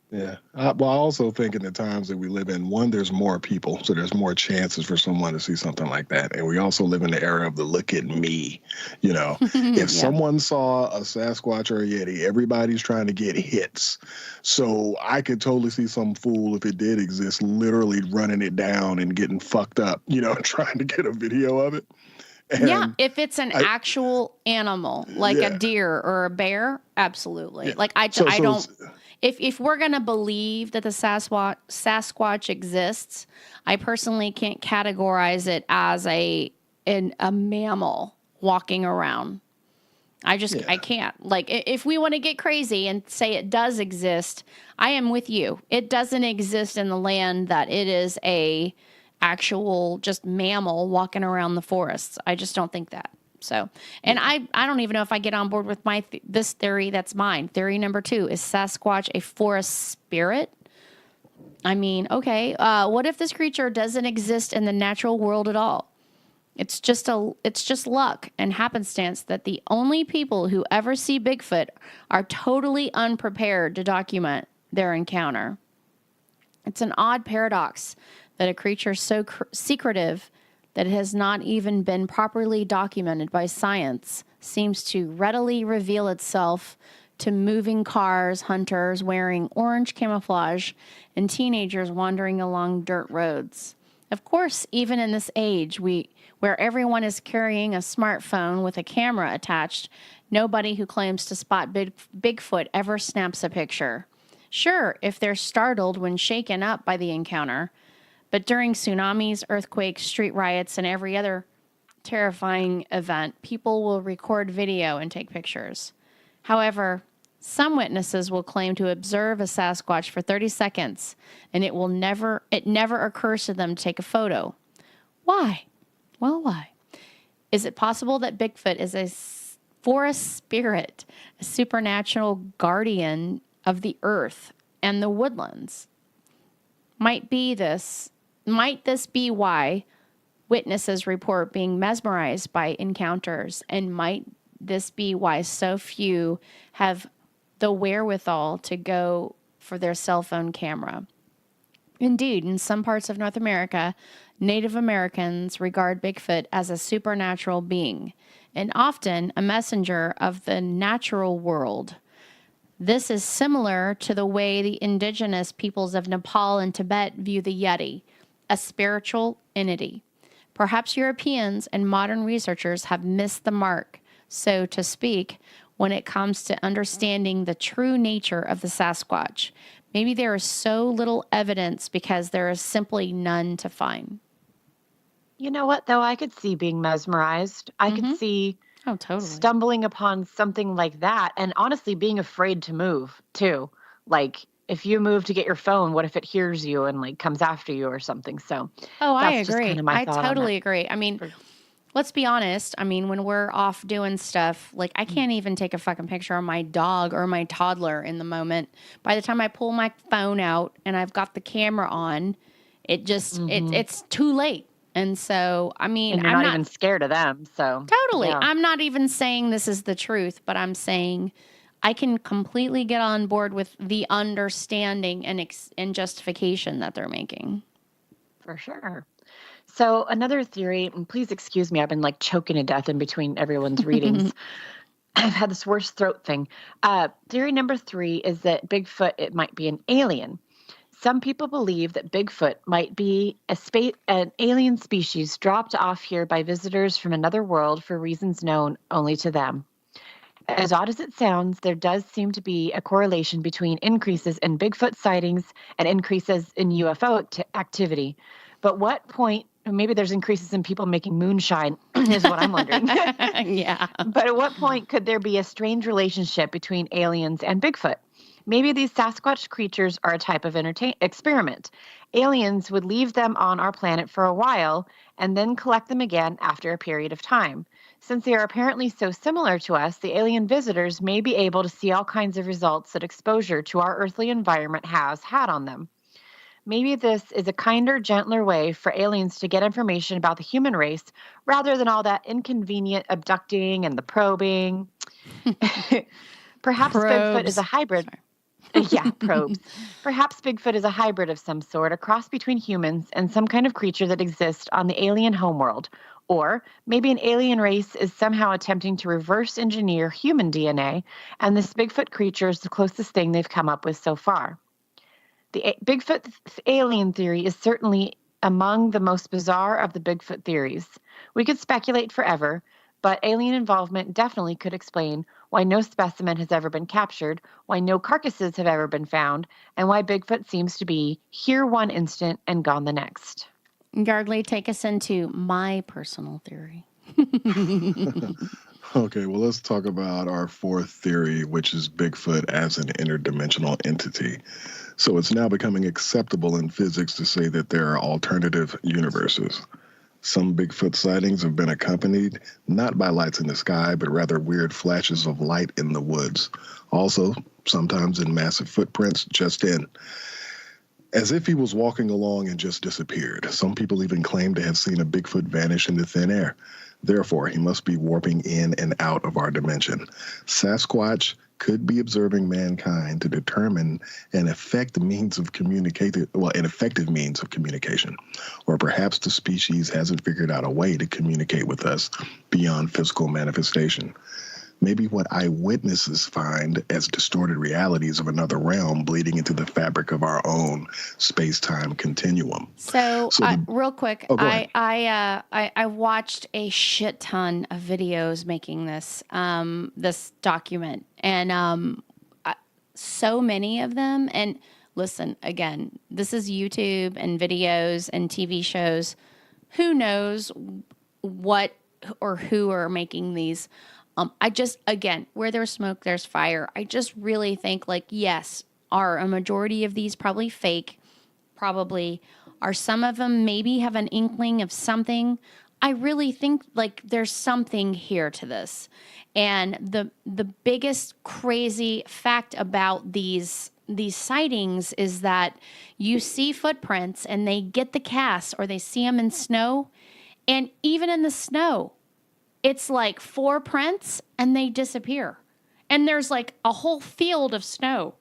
Yeah. Well, I also think in the times that we live in, one, there's more people, so there's more chances for someone to see something like that. And we also live in the era of the look at me. You know, if someone saw a Sasquatch or a Yeti, everybody's trying to get hits. So I could totally see some fool, if it did exist, literally running it down and getting fucked up, you know, trying to get a video of it. And if it's an actual animal, like a deer or a bear, absolutely. Like I don't. If we're going to believe that the Sasquatch exists, I personally can't categorize it as a mammal walking around. I can't. Like, if we want to get crazy and say it does exist, I am with you. It doesn't exist in the land that it is a actual just mammal walking around the forests. I just don't think that. So, and I don't even know if I get on board with this theory. That's mine. Theory number 2 is Sasquatch a forest spirit? I mean, okay, what if this creature doesn't exist in the natural world at all? It's just luck and happenstance that the only people who ever see Bigfoot are totally unprepared to document their encounter. It's an odd paradox that a creature so secretive that it has not even been properly documented by science seems to readily reveal itself to moving cars, hunters wearing orange camouflage, and teenagers wandering along dirt roads. Of course, even in this age, where everyone is carrying a smartphone with a camera attached, nobody who claims to spot Bigfoot ever snaps a picture. Sure, if they're startled when shaken up by the encounter, but during tsunamis, earthquakes, street riots, and every other terrifying event, people will record video and take pictures. However, some witnesses will claim to observe a Sasquatch for 30 seconds, and it never occurs to them to take a photo. Why? Well, why? Is it possible that Bigfoot is a forest spirit, a supernatural guardian of the earth and the woodlands? Might this be why witnesses report being mesmerized by encounters? And might this be why so few have the wherewithal to go for their cell phone camera? Indeed, in some parts of North America, Native Americans regard Bigfoot as a supernatural being, and often a messenger of the natural world. This is similar to the way the indigenous peoples of Nepal and Tibet view the Yeti, a spiritual entity. Perhaps Europeans and modern researchers have missed the mark, so to speak, when it comes to understanding the true nature of the Sasquatch. Maybe there is so little evidence because there is simply none to find. You know what, though? I could see being mesmerized. I could see stumbling upon something like that, and honestly being afraid to move, too. Like, if you move to get your phone, what if it hears you and, like, comes after you or something? So, I agree. I totally agree. I mean, let's be honest. I mean, when we're off doing stuff, like, I can't even take a fucking picture of my dog or my toddler in the moment. By the time I pull my phone out and I've got the camera on, It just it's too late. And so, I mean, And you're I'm not even scared of them. So totally. yeah. I'm not even saying this is the truth, but I'm saying I can completely get on board with the understanding and justification that they're making. For sure. So another theory, and please excuse me, I've been like choking to death in between everyone's readings. I've had this worst throat thing. Theory number 3 is that Bigfoot, it might be an alien. Some people believe that Bigfoot might be an alien species dropped off here by visitors from another world for reasons known only to them. As odd as it sounds, there does seem to be a correlation between increases in Bigfoot sightings and increases in UFO activity. But what point, maybe there's increases in people making moonshine, is what I'm wondering. Yeah. But at what point could there be a strange relationship between aliens and Bigfoot? Maybe these Sasquatch creatures are a type of experiment. Aliens would leave them on our planet for a while and then collect them again after a period of time. Since they are apparently so similar to us, the alien visitors may be able to see all kinds of results that exposure to our earthly environment has had on them. Maybe this is a kinder, gentler way for aliens to get information about the human race rather than all that inconvenient abducting and the probing. Perhaps Bigfoot is a hybrid. Sorry. Yeah, probes. Perhaps Bigfoot is a hybrid of some sort, a cross between humans and some kind of creature that exists on the alien homeworld. Or maybe an alien race is somehow attempting to reverse engineer human DNA, and this Bigfoot creature is the closest thing they've come up with so far. The Bigfoot alien theory is certainly among the most bizarre of the Bigfoot theories. We could speculate forever, but alien involvement definitely could explain why no specimen has ever been captured, why no carcasses have ever been found, and why Bigfoot seems to be here one instant and gone the next. Yardley, take us into my personal theory. Okay, well, let's talk about our 4th theory, which is Bigfoot as an interdimensional entity. So it's now becoming acceptable in physics to say that there are alternative universes. Some Bigfoot sightings have been accompanied not by lights in the sky, but rather weird flashes of light in the woods. Also, sometimes in massive footprints just in. As if he was walking along and just disappeared. Some people even claim to have seen a Bigfoot vanish into thin air. Therefore, he must be warping in and out of our dimension. Sasquatch could be observing mankind to determine an effective means of communication, or perhaps the species hasn't figured out a way to communicate with us beyond physical manifestation. Maybe what eyewitnesses find as distorted realities of another realm bleeding into the fabric of our own space-time continuum. Real quick, I watched a shit ton of videos making this this document, and so many of them. And listen, again, this is YouTube and videos and TV shows. Who knows what or who are making these? I just, again, where there's smoke, there's fire. I just really think, like, yes, are a majority of these probably fake? Probably. Are some of them maybe have an inkling of something? I really think, like, there's something here to this. And the biggest crazy fact about these sightings is that you see footprints and they get the cast, or they see them in snow. And even in the snow, it's like 4 prints and they disappear. And there's like a whole field of snow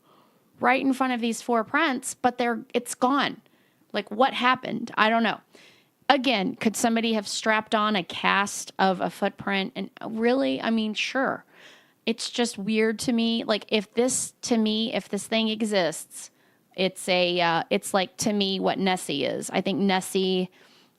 right in front of these 4 prints, but it's gone. Like, what happened? I don't know. Again, could somebody have strapped on a cast of a footprint? And really, I mean, sure. It's just weird to me. Like, if this thing exists, it's like, to me, what Nessie is. I think Nessie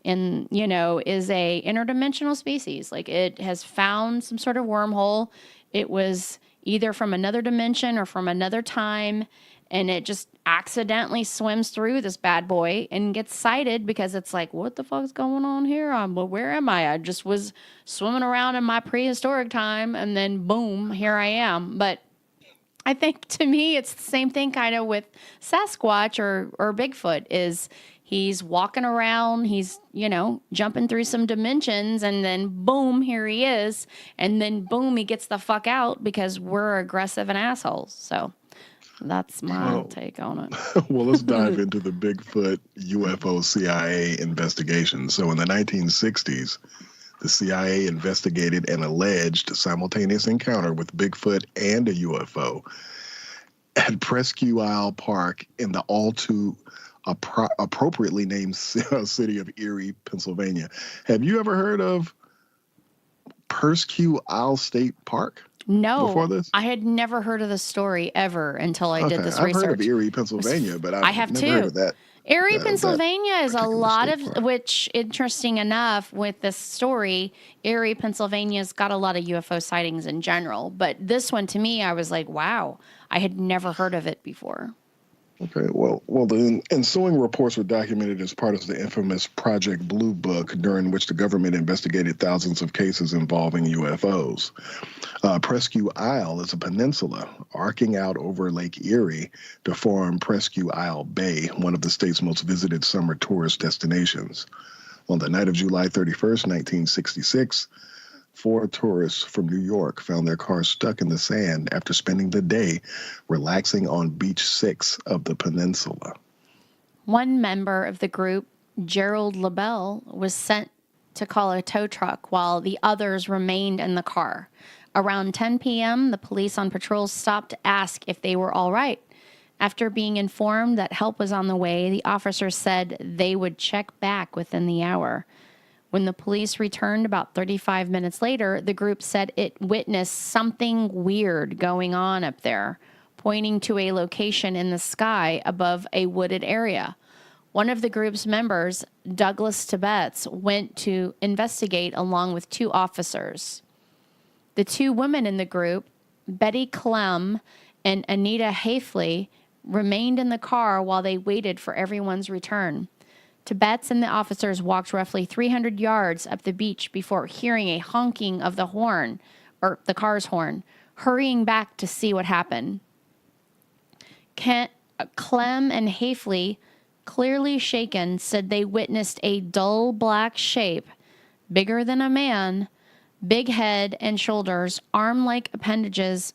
is a interdimensional species. Like, it has found some sort of wormhole. It was either from another dimension or from another time, and it just accidentally swims through this bad boy and gets sighted because it's like, what the fuck's going on here? Where am I? I just was swimming around in my prehistoric time, and then boom, here I am. But I think, to me, it's the same thing kind of with Sasquatch or Bigfoot. Is he's walking around, he's, jumping through some dimensions, and then boom, here he is. And then boom, he gets the fuck out because we're aggressive and assholes. So That's my take on it. Well, let's dive into the Bigfoot UFO CIA investigation. So in the 1960s, the CIA investigated an alleged simultaneous encounter with Bigfoot and a UFO at Presque Isle Park in the all too appropriately named city of Erie, Pennsylvania. Have you ever heard of Presque Isle State Park? No, before this? I had never heard of the story ever until I did this I've research. heard of Erie, Pennsylvania, but I I've have never too. heard of that. Erie, Pennsylvania is a particular lot state of, park. which interesting enough with this story, Erie, Pennsylvania's got a lot of UFO sightings in general. But this one to me, I was like, wow, I had never heard of it before. Okay, well, the ensuing reports were documented as part of the infamous Project Blue Book, during which the government investigated thousands of cases involving UFOs. Presque Isle is a peninsula arcing out over Lake Erie to form Presque Isle Bay, one of the state's most visited summer tourist destinations. On the night of July 31st, 1966, 4 tourists from New York found their cars stuck in the sand after spending the day relaxing on Beach 6 of the peninsula. One member of the group, Gerald LaBelle, was sent to call a tow truck while the others remained in the car. Around 10 p.m., the police on patrol stopped to ask if they were all right. After being informed that help was on the way, the officers said they would check back within the hour. When the police returned about 35 minutes later, the group said it witnessed something weird going on up there, pointing to a location in the sky above a wooded area. One of the group's members, Douglas Tibbetts, went to investigate along with 2 officers. The 2 women in the group, Betty Clem and Anita Hafley, remained in the car while they waited for everyone's return. Tibbetts and the officers walked roughly 300 yards up the beach before hearing a honking of the horn, or the car's horn, hurrying back to see what happened. Clem and Hafley, clearly shaken, said they witnessed a dull black shape, bigger than a man, big head and shoulders, arm-like appendages,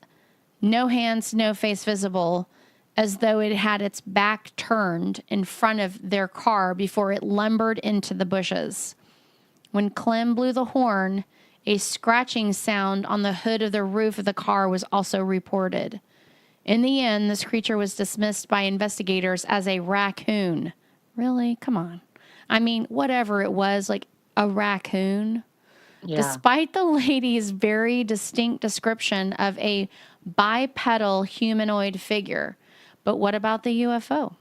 no hands, no face visible, as though it had its back turned in front of their car before it lumbered into the bushes. When Clem blew the horn, a scratching sound on the hood of the roof of the car was also reported. In the end, this creature was dismissed by investigators as a raccoon. Really? Come on. I mean, whatever it was, like a raccoon. Yeah. Despite the lady's very distinct description of a bipedal humanoid figure. But what about the UFO?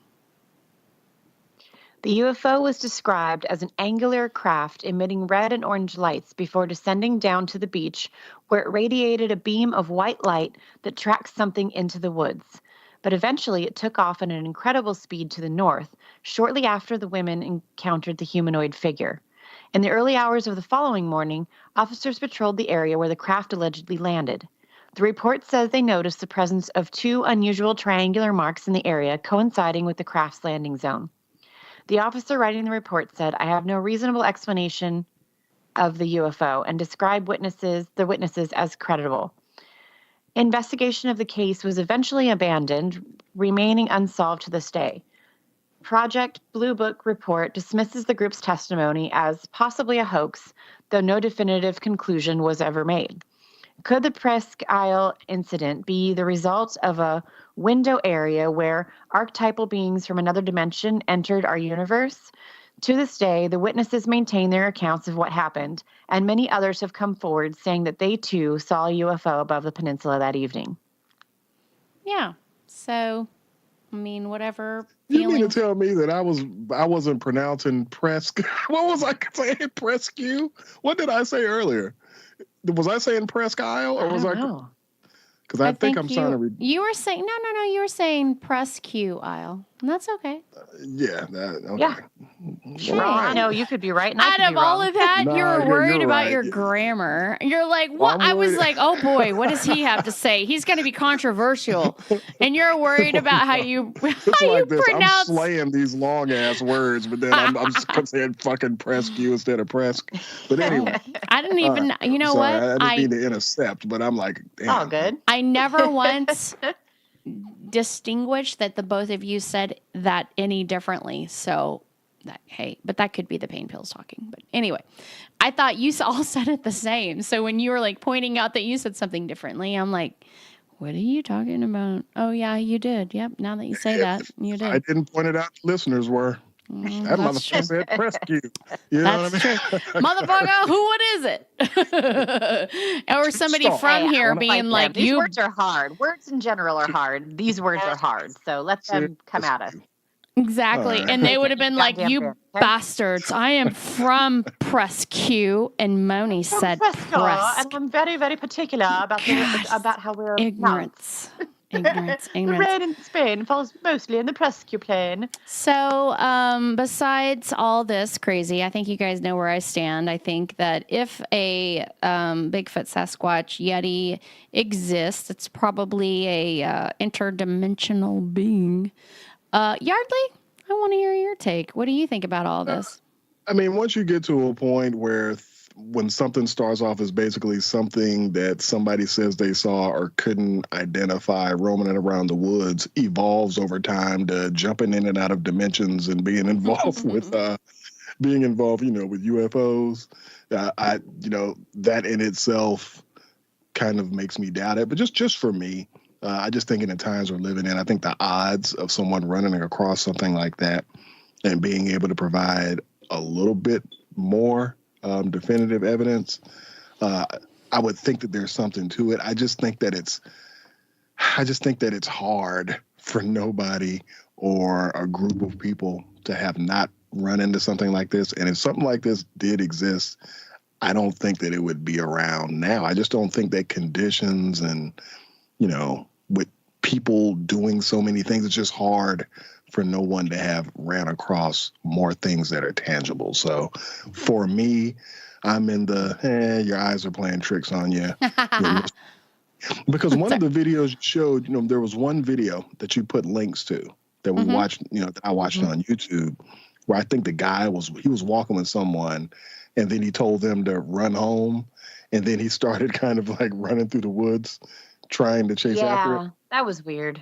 The UFO was described as an angular craft emitting red and orange lights before descending down to the beach, where it radiated a beam of white light that tracked something into the woods. But eventually it took off at an incredible speed to the north, shortly after the women encountered the humanoid figure. In the early hours of the following morning, officers patrolled the area where the craft allegedly landed. The report says they noticed the presence of 2 unusual triangular marks in the area coinciding with the craft's landing zone. The officer writing the report said, "I have no reasonable explanation of the UFO," and described the witnesses as credible. Investigation of the case was eventually abandoned, remaining unsolved to this day. Project Blue Book report dismisses the group's testimony as possibly a hoax, though no definitive conclusion was ever made. Could the Presque Isle incident be the result of a window area where archetypal beings from another dimension entered our universe? To this day, the witnesses maintain their accounts of what happened, and many others have come forward saying that they too saw a UFO above the peninsula that evening. Yeah. So, I mean, whatever. You mean to tell me that I wasn't pronouncing Presque? What was I saying? Presque? What did I say earlier? Was I saying Presque Isle, or was I? Because I think I'm trying to read. You were saying no. You were saying Presque Isle. And that's okay. Yeah. Okay. Yeah. Sure. I know you could be right. And I Out could of be all wrong. of that, Nah, you're worried you're about right. your grammar. You're like, Well, what? I was worried- like, oh boy, what does he have to say? He's going to be controversial, and you're worried about how you It's like this. pronounce. I'm slaying these long ass words, but then I'm saying fucking Presque instead of Presque. But anyway, I didn't even. You know sorry, what? I didn't mean to intercept, but I'm like, damn. Oh, good. I never once distinguish that the both of you said that any differently. So but that could be the pain pills talking. But anyway, I thought you all said it the same. So when you were like pointing out that you said something differently, I'm like, what are you talking about? Oh yeah, you did. Yep. Now that you say that, you did. I didn't point it out. Listeners were. That motherfucker said rescue. You know That's what I mean? true. Motherfucker, what is it? Or somebody from here being like, these words are hard. Words in general are hard. These words are hard. So let them come at us. Exactly. And they would have been like, you bastards. I am from Presque. And Moni said Presque. And I'm very, very particular about how we're ignorance. Ignorance. The rain in Spain falls mostly in the Presque plain. So, besides all this crazy, I think you guys know where I stand. I think that if a Bigfoot, Sasquatch, Yeti exists, it's probably a interdimensional being. Yardley, I want to hear your take. What do you think about all this? I mean, once you get to a point where when something starts off as basically something that somebody says they saw or couldn't identify roaming around the woods, evolves over time to jumping in and out of dimensions and being involved with with UFOs, that in itself kind of makes me doubt it. But just for me, I just think in the times we're living in, I think the odds of someone running across something like that and being able to provide a little bit more definitive evidence, I would think that there's something to it. I just think that it's hard for nobody or a group of people to have not run into something like this. And if something like this did exist, I don't think that it would be around now. I just don't think that conditions and, with people doing so many things, it's just hard for no one to have ran across more things that are tangible. So for me, I'm in your eyes are playing tricks on you. Because one of the videos you showed, there was one video that you put links to that we watched, that I watched on YouTube, where I think the guy was walking with someone and then he told them to run home. And then he started kind of like running through the woods trying to chase after it. Yeah, that was weird.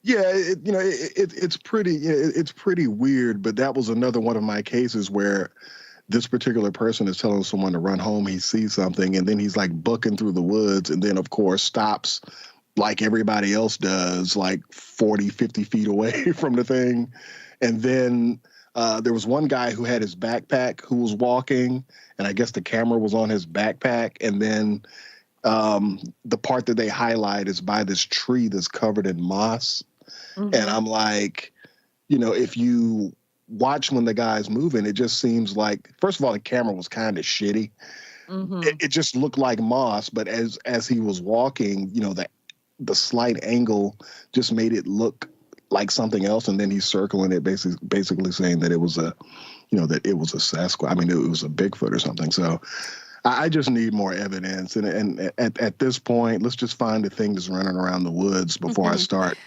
Yeah, it's pretty weird, but that was another one of my cases where this particular person is telling someone to run home. He sees something, and then he's like booking through the woods, and then, of course, stops like everybody else does, like 40, 50 feet away from the thing. And then there was one guy who had his backpack who was walking, and I guess the camera was on his backpack, and then the part that they highlight is by this tree that's covered in moss. Mm-hmm. And I'm like, if you watch when the guy's moving, it just seems like, first of all, the camera was kind of shitty. Mm-hmm. It just looked like moss, but as he was walking, the slight angle just made it look like something else. And then he's circling it, basically saying that it was a Sasquatch. I mean, it was a Bigfoot or something. So I just need more evidence. And at this point, let's just find the thing that's running around the woods before I start,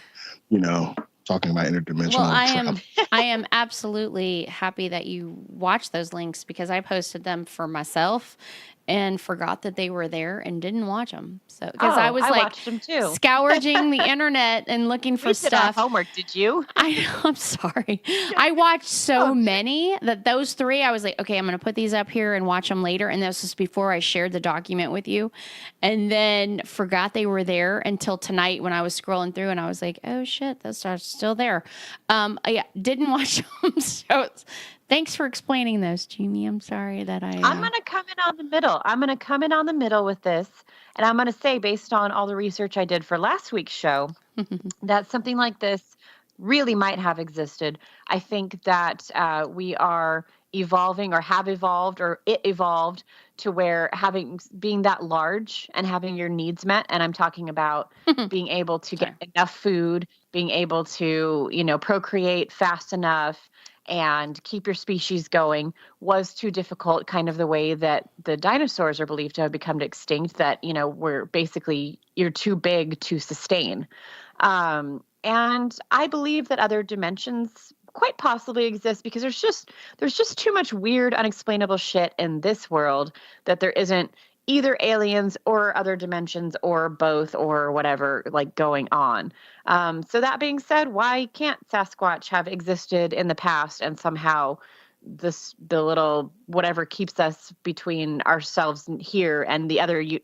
talking about interdimensional travel. I am absolutely happy that you watched those links, because I posted them for myself and forgot that they were there and didn't watch them. So because I watched them too. Scourging the internet and looking for stuff. You did our homework, did you? I know. I'm sorry. I watched so many that those three, I was like, okay, I'm going to put these up here and watch them later. And that was just before I shared the document with you, and then forgot they were there until tonight when I was scrolling through, and I was like, oh shit, those are still there. Didn't watch them. So thanks for explaining those to me. I'm sorry that I'm going to come in on the middle. I'm going to come in on the middle with this. And I'm going to say, based on all the research I did for last week's show, that something like this really might have existed. I think that we are evolving, or have evolved, or it evolved to where being that large and having your needs met. And I'm talking about being able to get enough food, being able to, procreate fast enough and keep your species going was too difficult, kind of the way that the dinosaurs are believed to have become extinct, that, you're too big to sustain. And I believe that other dimensions quite possibly exist, because there's just too much weird, unexplainable shit in this world that there isn't either aliens or other dimensions or both or whatever like going on. So that being said, why can't Sasquatch have existed in the past and somehow the little whatever keeps us between ourselves here and the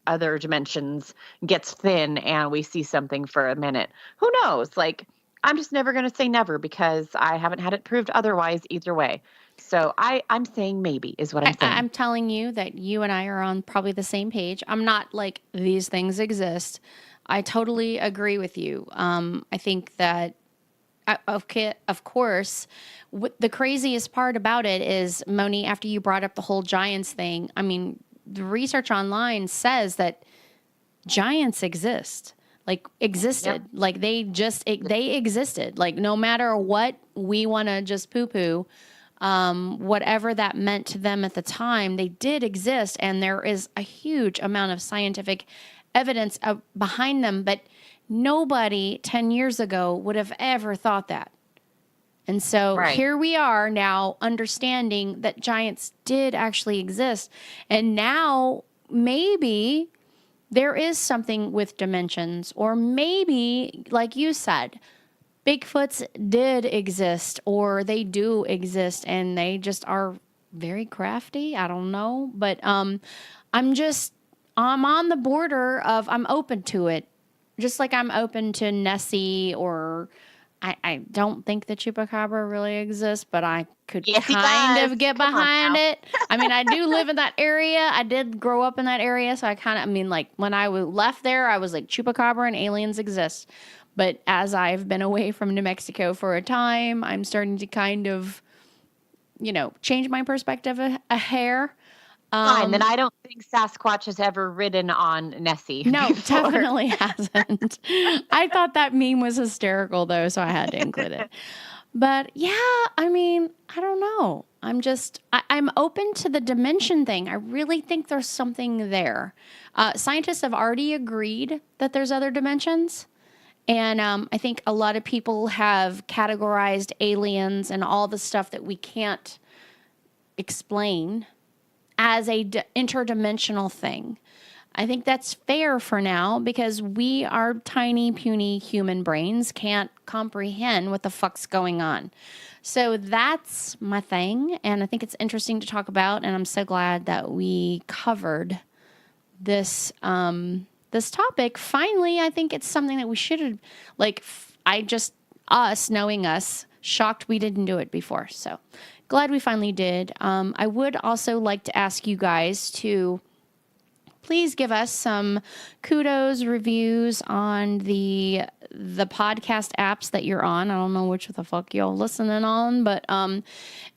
other dimensions gets thin and we see something for a minute? Who knows? Like, I'm just never going to say never because I haven't had it proved otherwise either way. So I'm saying maybe is what I'm saying. I'm telling you that you and I are on probably the same page. I'm not like these things exist. I totally agree with you. I think that, okay, of course, the craziest part about it is, Moni, after you brought up the whole giants thing, I mean, the research online says that giants exist. Like existed. Yep. Like they existed. Like no matter what we want to just poo-poo, whatever that meant to them at the time, they did exist. And there is a huge amount of scientific evidence behind them. But nobody 10 years ago would have ever thought that. And so Here we are now understanding that giants did actually exist. And now maybe there is something with dimensions, or maybe, like you said, Bigfoots did exist, or they do exist, and they just are very crafty. I don't know, but I'm on the border of I'm open to it, just like I'm open to Nessie, or I don't think the chupacabra really exists, but I could kind of get behind it. I mean, I do live in that area. I did grow up in that area, so I kind of, I mean, like when I left there, I was like, chupacabra and aliens exist. But as I've been away from New Mexico for a time, I'm starting to kind of, change my perspective a hair. Fine, then I don't think Sasquatch has ever ridden on Nessie. No, before. Definitely hasn't. I thought that meme was hysterical, though, so I had to include it. But yeah, I mean, I don't know. I'm open to the dimension thing. I really think there's something there. Scientists have already agreed that there's other dimensions. And I think a lot of people have categorized aliens and all the stuff that we can't explain as a interdimensional thing. I think that's fair for now because we, our tiny, puny human brains, can't comprehend what the fuck's going on. So that's my thing, and I think it's interesting to talk about, and I'm so glad that we covered this this topic. Finally, I think it's something that we should have, us knowing us, shocked we didn't do it before. So glad we finally did. I would also like to ask you guys to please give us some kudos, reviews on the podcast apps that you're on. I don't know which the fuck y'all listening on, but and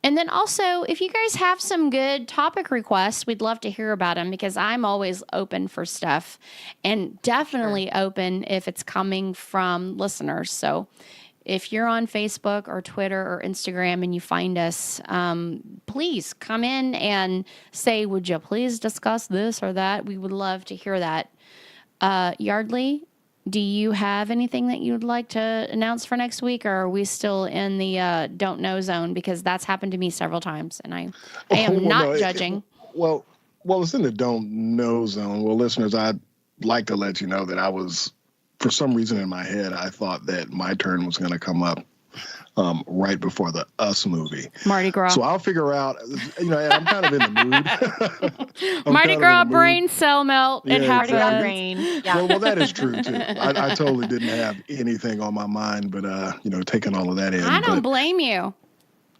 then also if you guys have some good topic requests, we'd love to hear about them because I'm always open for stuff and definitely open if it's coming from listeners. So if you're on Facebook or Twitter or Instagram and you find us, please come in and say, would you please discuss this or that? We would love to hear that. Yardley, do you have anything that you'd like to announce for next week, or are we still in the don't know zone? Because that's happened to me several times, and I am not judging. Well, it's in the don't know zone. Well, listeners, I'd like to let you know that I was, for some reason in my head, I thought that my turn was going to come up right before the Us movie. Mardi Gras. So I'll figure out, I'm kind of in the mood. Mardi Gras brain cell melt. Yeah, it happens. Exactly. Brain. Yeah. Well, that is true, too. I totally didn't have anything on my mind, but, taking all of that in. I don't blame you.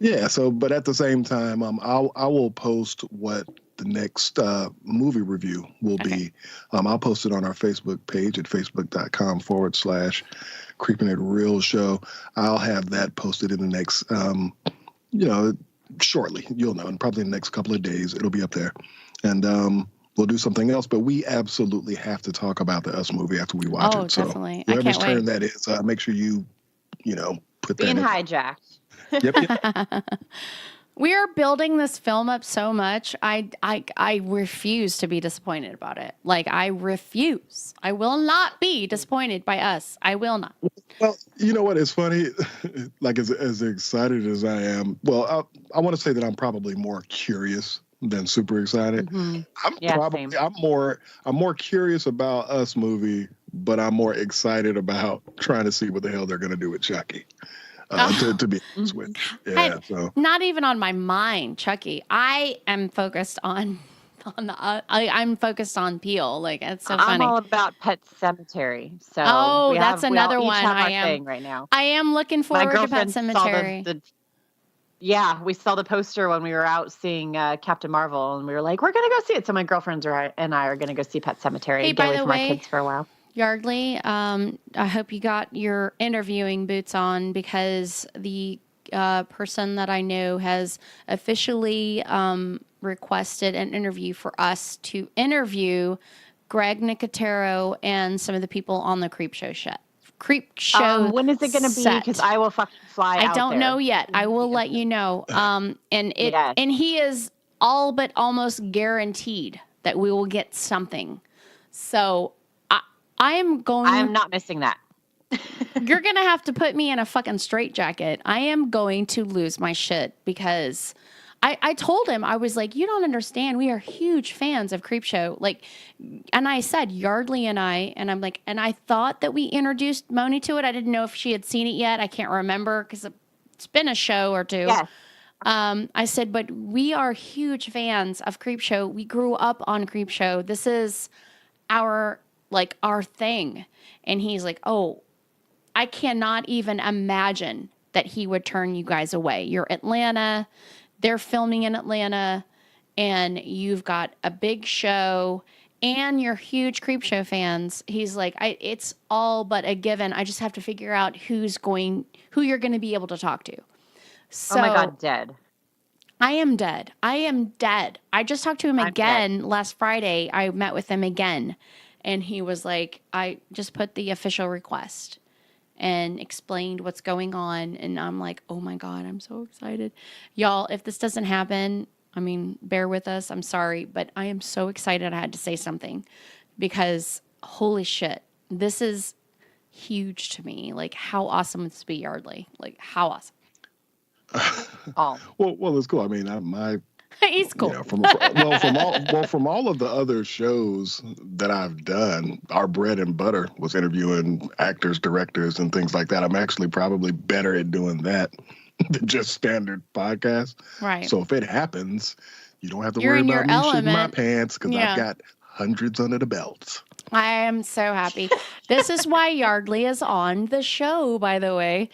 Yeah, but at the same time, I will post what the next movie review will be. I'll post it on our Facebook page at facebook.com/Creeping It Real Show. I'll have that posted in the next, shortly. You'll know, and probably in the next couple of days, it'll be up there. And we'll do something else, but we absolutely have to talk about the Us movie after we watch it. So definitely. whoever's turn that is, make sure you, put that in. Being hijacked. Yep. We are building this film up so much. I refuse to be disappointed about it. Like, I refuse. I will not be disappointed by Us. I will not. Well, you know what? It's funny. Like, as excited as I am, well, I want to say that I'm probably more curious than super excited. Mm-hmm. I'm I'm more curious about Us movie, but I'm more excited about trying to see what the hell they're going to do with Chucky. To be honest with you. Yeah, so not even on my mind, Chucky. I am focused on I'm focused on Peel. Like, it's so I'm funny. all about Pet Cemetery. So Oh, that's we all another each one. have our thing right now. I am looking My forward to Pet girlfriend Cemetery. saw we saw the poster when we were out seeing Captain Marvel, and we were like, we're gonna go see it. So my girlfriends and I are gonna go see Pet Cemetery and get away from our kids for a while. Yardley, I hope you got your interviewing boots on, because the person that I know has officially requested an interview for us to interview Greg Nicotero and some of the people on the Creep Show when is it going to be? Because I will fucking fly out there. I don't know yet. I will let you know. And he is all but almost guaranteed that we will get something. So I'm not missing that. You're going to have to put me in a fucking straitjacket. I am going to lose my shit, because I told him, I was like, you don't understand. We are huge fans of Creepshow. Like, and I said, Yardley and I'm like, and I thought that we introduced Moni to it. I didn't know if she had seen it yet. I can't remember, because it's been a show or two. Yes. I said, but we are huge fans of Creepshow. We grew up on Creepshow. This is our thing. And he's like, oh, I cannot even imagine that he would turn you guys away. You're Atlanta. They're filming in Atlanta, and you've got a big show, and you're huge Creepshow fans. He's like, it's all but a given. I just have to figure out who you're going to be able to talk to. So, oh my God, dead. I am dead. I just talked to him again last Friday. I met with him again, and he was like, I just put the official request and explained what's going on. And I'm like, oh my God, I'm so excited. Y'all, if this doesn't happen, I mean, bear with us. I'm sorry, but I am so excited I had to say something, because holy shit, this is huge to me. Like, how awesome would this be, Yardley? Like, how awesome. Well, it's cool. I mean, he's cool. From all of the other shows that I've done, our bread and butter was interviewing actors, directors, and things like that. I'm actually probably better at doing that than just standard podcasts. Right. So if it happens, you don't have to worry about me shitting my pants, because I've got hundreds under the belts. I am so happy. This is why Yardley is on the show, by the way.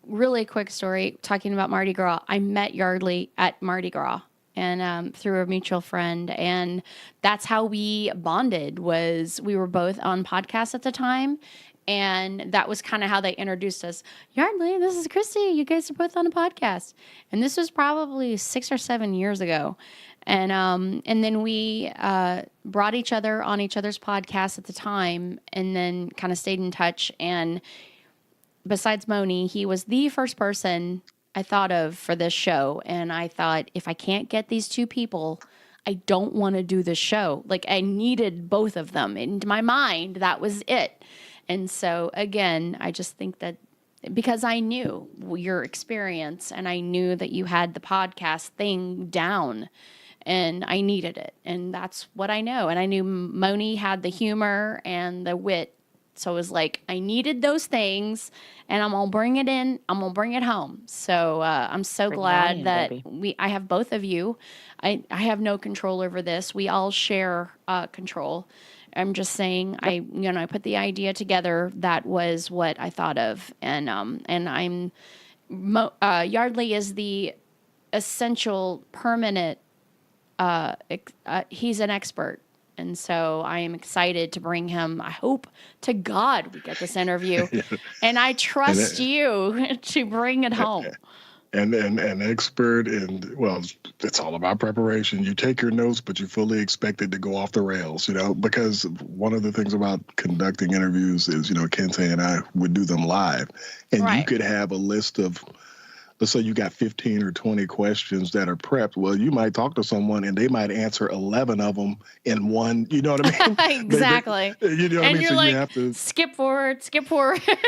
Really quick story, talking about Mardi Gras. I met Yardley at Mardi Gras, and through a mutual friend, and that's how we bonded. Was we were both on podcasts at the time, and that was kind of how they introduced us. Yardley, this is Christy. You guys are both on a podcast, and this was probably 6 or 7 years ago. And then we brought each other on each other's podcasts at the time, and then kind of stayed in touch. And besides Moni, he was the first person I thought of for this show. And I thought, if I can't get these two people, I don't want to do the show. Like, I needed both of them. In my mind, that was it. And so, again, I just think that because I knew your experience, and I knew that you had the podcast thing down, and I needed it. And that's what I know. And I knew Moni had the humor and the wit. So it was like, I needed those things, and I'm going to bring it in. I'm going to bring it home. So I'm so glad that I have both of you. I have no control over this. We all share control. I'm just saying, I put the idea together. That was what I thought of. And Yardley is the essential permanent, he's an expert. And so I am excited to bring him. I hope to God we get this interview. And I trust you to bring it home. And an expert in, well, it's all about preparation. You take your notes, but you fully expect it to go off the rails, because one of the things about conducting interviews is, Kente and I would do them live. And you could have a list of let's say you got 15 or 20 questions that are prepped. Well, you might talk to someone and they might answer 11 of them in one. You know what I mean? Exactly. You know what I And mean? you're So like, you have to skip forward.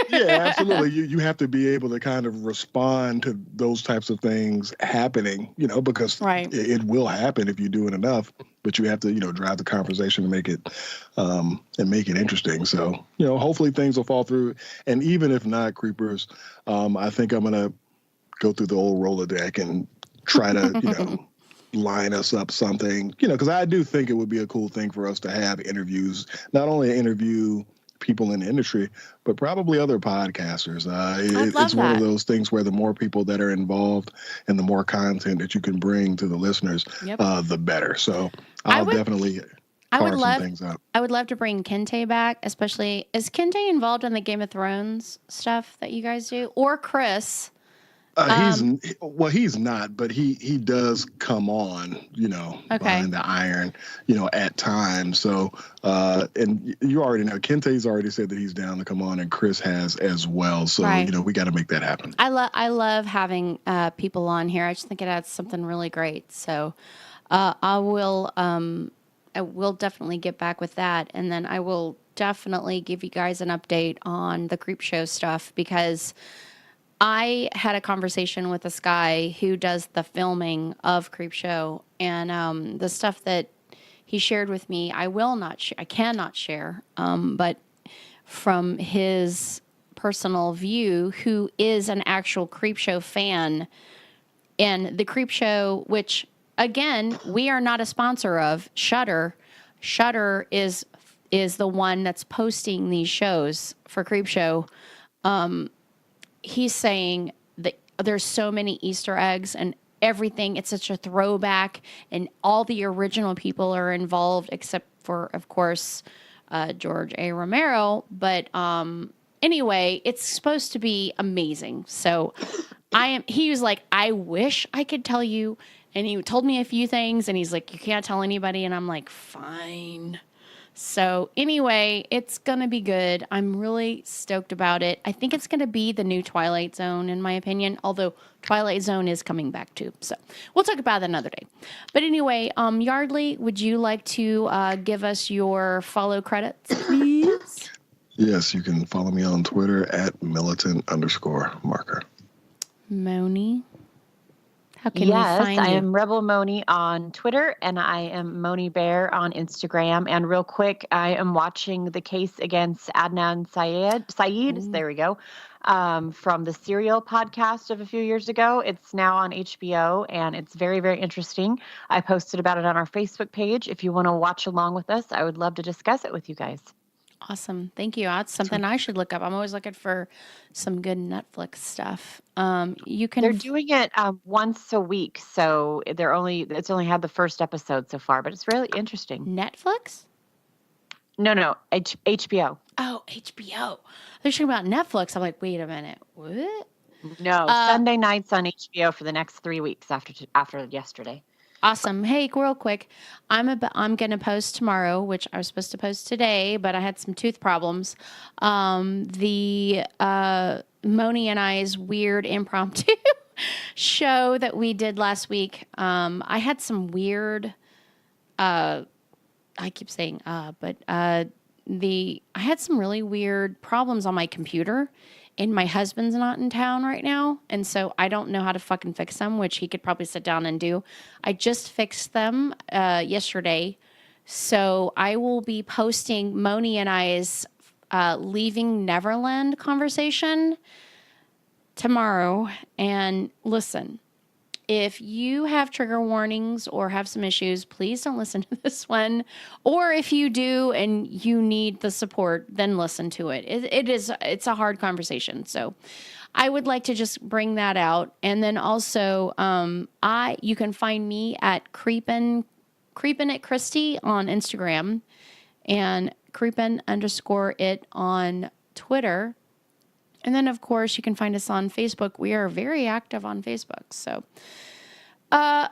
Yeah, absolutely. You have to be able to kind of respond to those types of things happening, because Right. it will happen if you do it enough. But you have to, drive the conversation and make it interesting. So, hopefully things will fall through. And even if not, creepers, I think I'm gonna go through the old Rolodeck and try to, line us up something, because I do think it would be a cool thing for us to have interviews, not only interview people in the industry, but probably other podcasters. It's one of those things where the more people that are involved and the more content that you can bring to the listeners, the better. So I'll definitely carve some things out. I would love to bring Kente back, especially, is Kente involved in the Game of Thrones stuff that you guys do? Or Chris? He's not, but he does come on, behind the iron, at times. So, and you already know, Kente's already said that he's down to come on, and Chris has as well. So, we got to make that happen. I love having people on here. I just think it adds something really great. So, I will definitely get back with that, and then I will definitely give you guys an update on the Creep Show stuff, because I had a conversation with this guy who does the filming of Creep Show, and the stuff that he shared with me, I cannot share, but from his personal view, who is an actual Creep Show fan, and the Creep Show, which again, we are not a sponsor of, Shudder. Shudder is the one that's posting these shows for Creep Show. He's saying that there's so many Easter eggs and everything. It's such a throwback, and all the original people are involved, except for, of course, George A. Romero. But anyway, it's supposed to be amazing. So he was like, I wish I could tell you. And he told me a few things, and he's like, you can't tell anybody. And I'm like, fine. So anyway, it's going to be good. I'm really stoked about it. I think it's going to be the new Twilight Zone, in my opinion, although Twilight Zone is coming back too. So we'll talk about that another day. But anyway, Yardley, would you like to give us your follow credits, please? Yes, you can follow me on Twitter at militant_marker. Moni? How can we find you? I am Rebel Moni on Twitter, and I am Moni Bear on Instagram. And real quick, I am watching the case against Adnan Syed. There we go. From the Serial podcast of a few years ago. It's now on HBO, and it's very, very interesting. I posted about it on our Facebook page. If you want to watch along with us, I would love to discuss it with you guys. Awesome. Thank you. That's something I should look up. I'm always looking for some good Netflix stuff. They're doing it once a week, so it's only had the first episode so far, but it's really interesting. Netflix? No, HBO. Oh, HBO. They're talking about Netflix. I'm like, wait a minute. What? No, Sunday nights on HBO for the next 3 weeks after yesterday. Awesome. Hey, real quick, I'm going to post tomorrow, which I was supposed to post today, but I had some tooth problems. The Moni and I's weird impromptu show that we did last week. I had some weird, I keep saying, but I had some really weird problems on my computer. And my husband's not in town right now, and so I don't know how to fucking fix them, which he could probably sit down and do. I just fixed them yesterday, so I will be posting Moni and I's Leaving Neverland conversation tomorrow. And listen, if you have trigger warnings or have some issues, please don't listen to this one. Or if you do and you need the support, then listen to it. It's a hard conversation. So I would like to just bring that out. And then also, you can find me at Creepin' at Christy on Instagram and Creepin_it on Twitter. And then, of course, you can find us on Facebook. We are very active on Facebook. So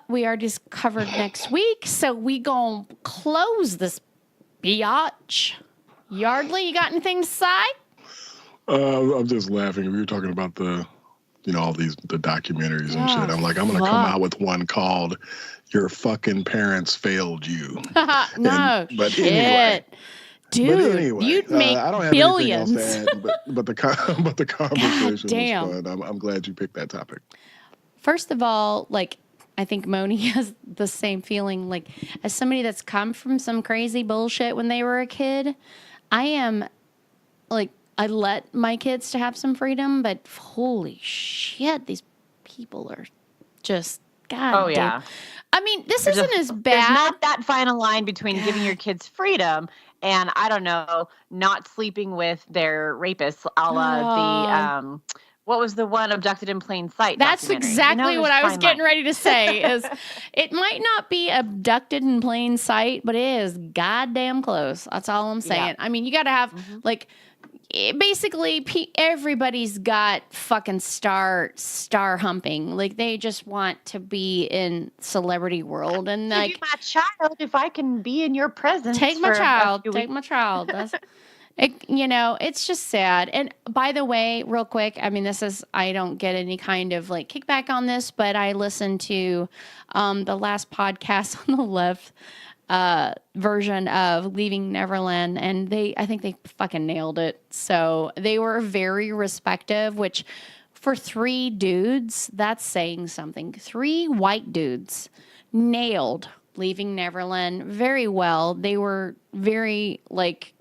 we are just covered next week. So we gonna close this biatch. Yardley, you got anything to say? I'm just laughing. We were talking about the all the documentaries and shit. I'm like, I'm gonna fuck. come out with one called "Your Fucking Parents Failed You." No, but shit. anyway. Dude, anyway, you'd make I don't have billions. anything else to add, but the conversation damn. was fun. I'm glad you picked that topic. First of all, like, I think Moni has the same feeling. Like, as somebody that's come from some crazy bullshit when they were a kid, I am, like, I let my kids to have some freedom, but holy shit, these people are just, God Oh, damn. yeah. I mean, this There's isn't as bad. There's not that fine a line between giving your kids freedom and, I don't know, not sleeping with their rapists, a la the what was the one Abducted in Plain Sight? That's exactly what I was getting ready to say. Is it might not be abducted in plain sight, but it is goddamn close. That's all I'm saying. Yeah. I mean, you got to have like basically everybody's got fucking star humping. Like they just want to be in celebrity world and Give like you my child if I can be in your presence. take my for a child. few Take weeks. my child. That's. It's just sad. And by the way, real quick, I mean, I don't get any kind of like kickback on this, but I listened to the last podcast on the left version of Leaving Neverland, and I think they fucking nailed it. So they were very respective, which for 3 dudes, that's saying something. 3 white dudes nailed Leaving Neverland very well. They were very like,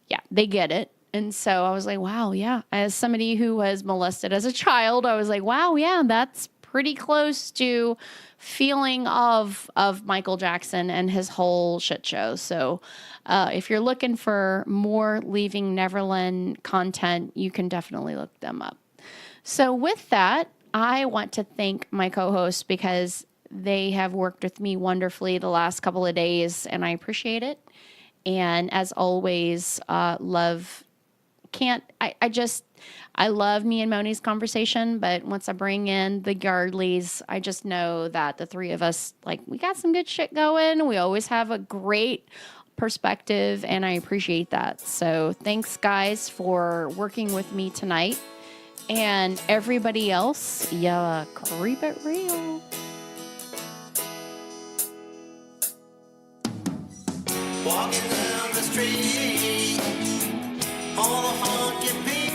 yeah, they get it. And so I was like, wow, yeah. As somebody who was molested as a child, I was like, wow, yeah, that's pretty close to feeling of Michael Jackson and his whole shit show. So if you're looking for more Leaving Neverland content, you can definitely look them up. So with that, I want to thank my co-hosts because they have worked with me wonderfully the last couple of days, and I appreciate it. And as always, I love me and Moni's conversation, but once I bring in the Yardleys, I just know that the 3 of us, like, we got some good shit going. We always have a great perspective, and I appreciate that. So thanks, guys, for working with me tonight. And everybody else, yeah, creep it real. Walking down the street, all the honky people.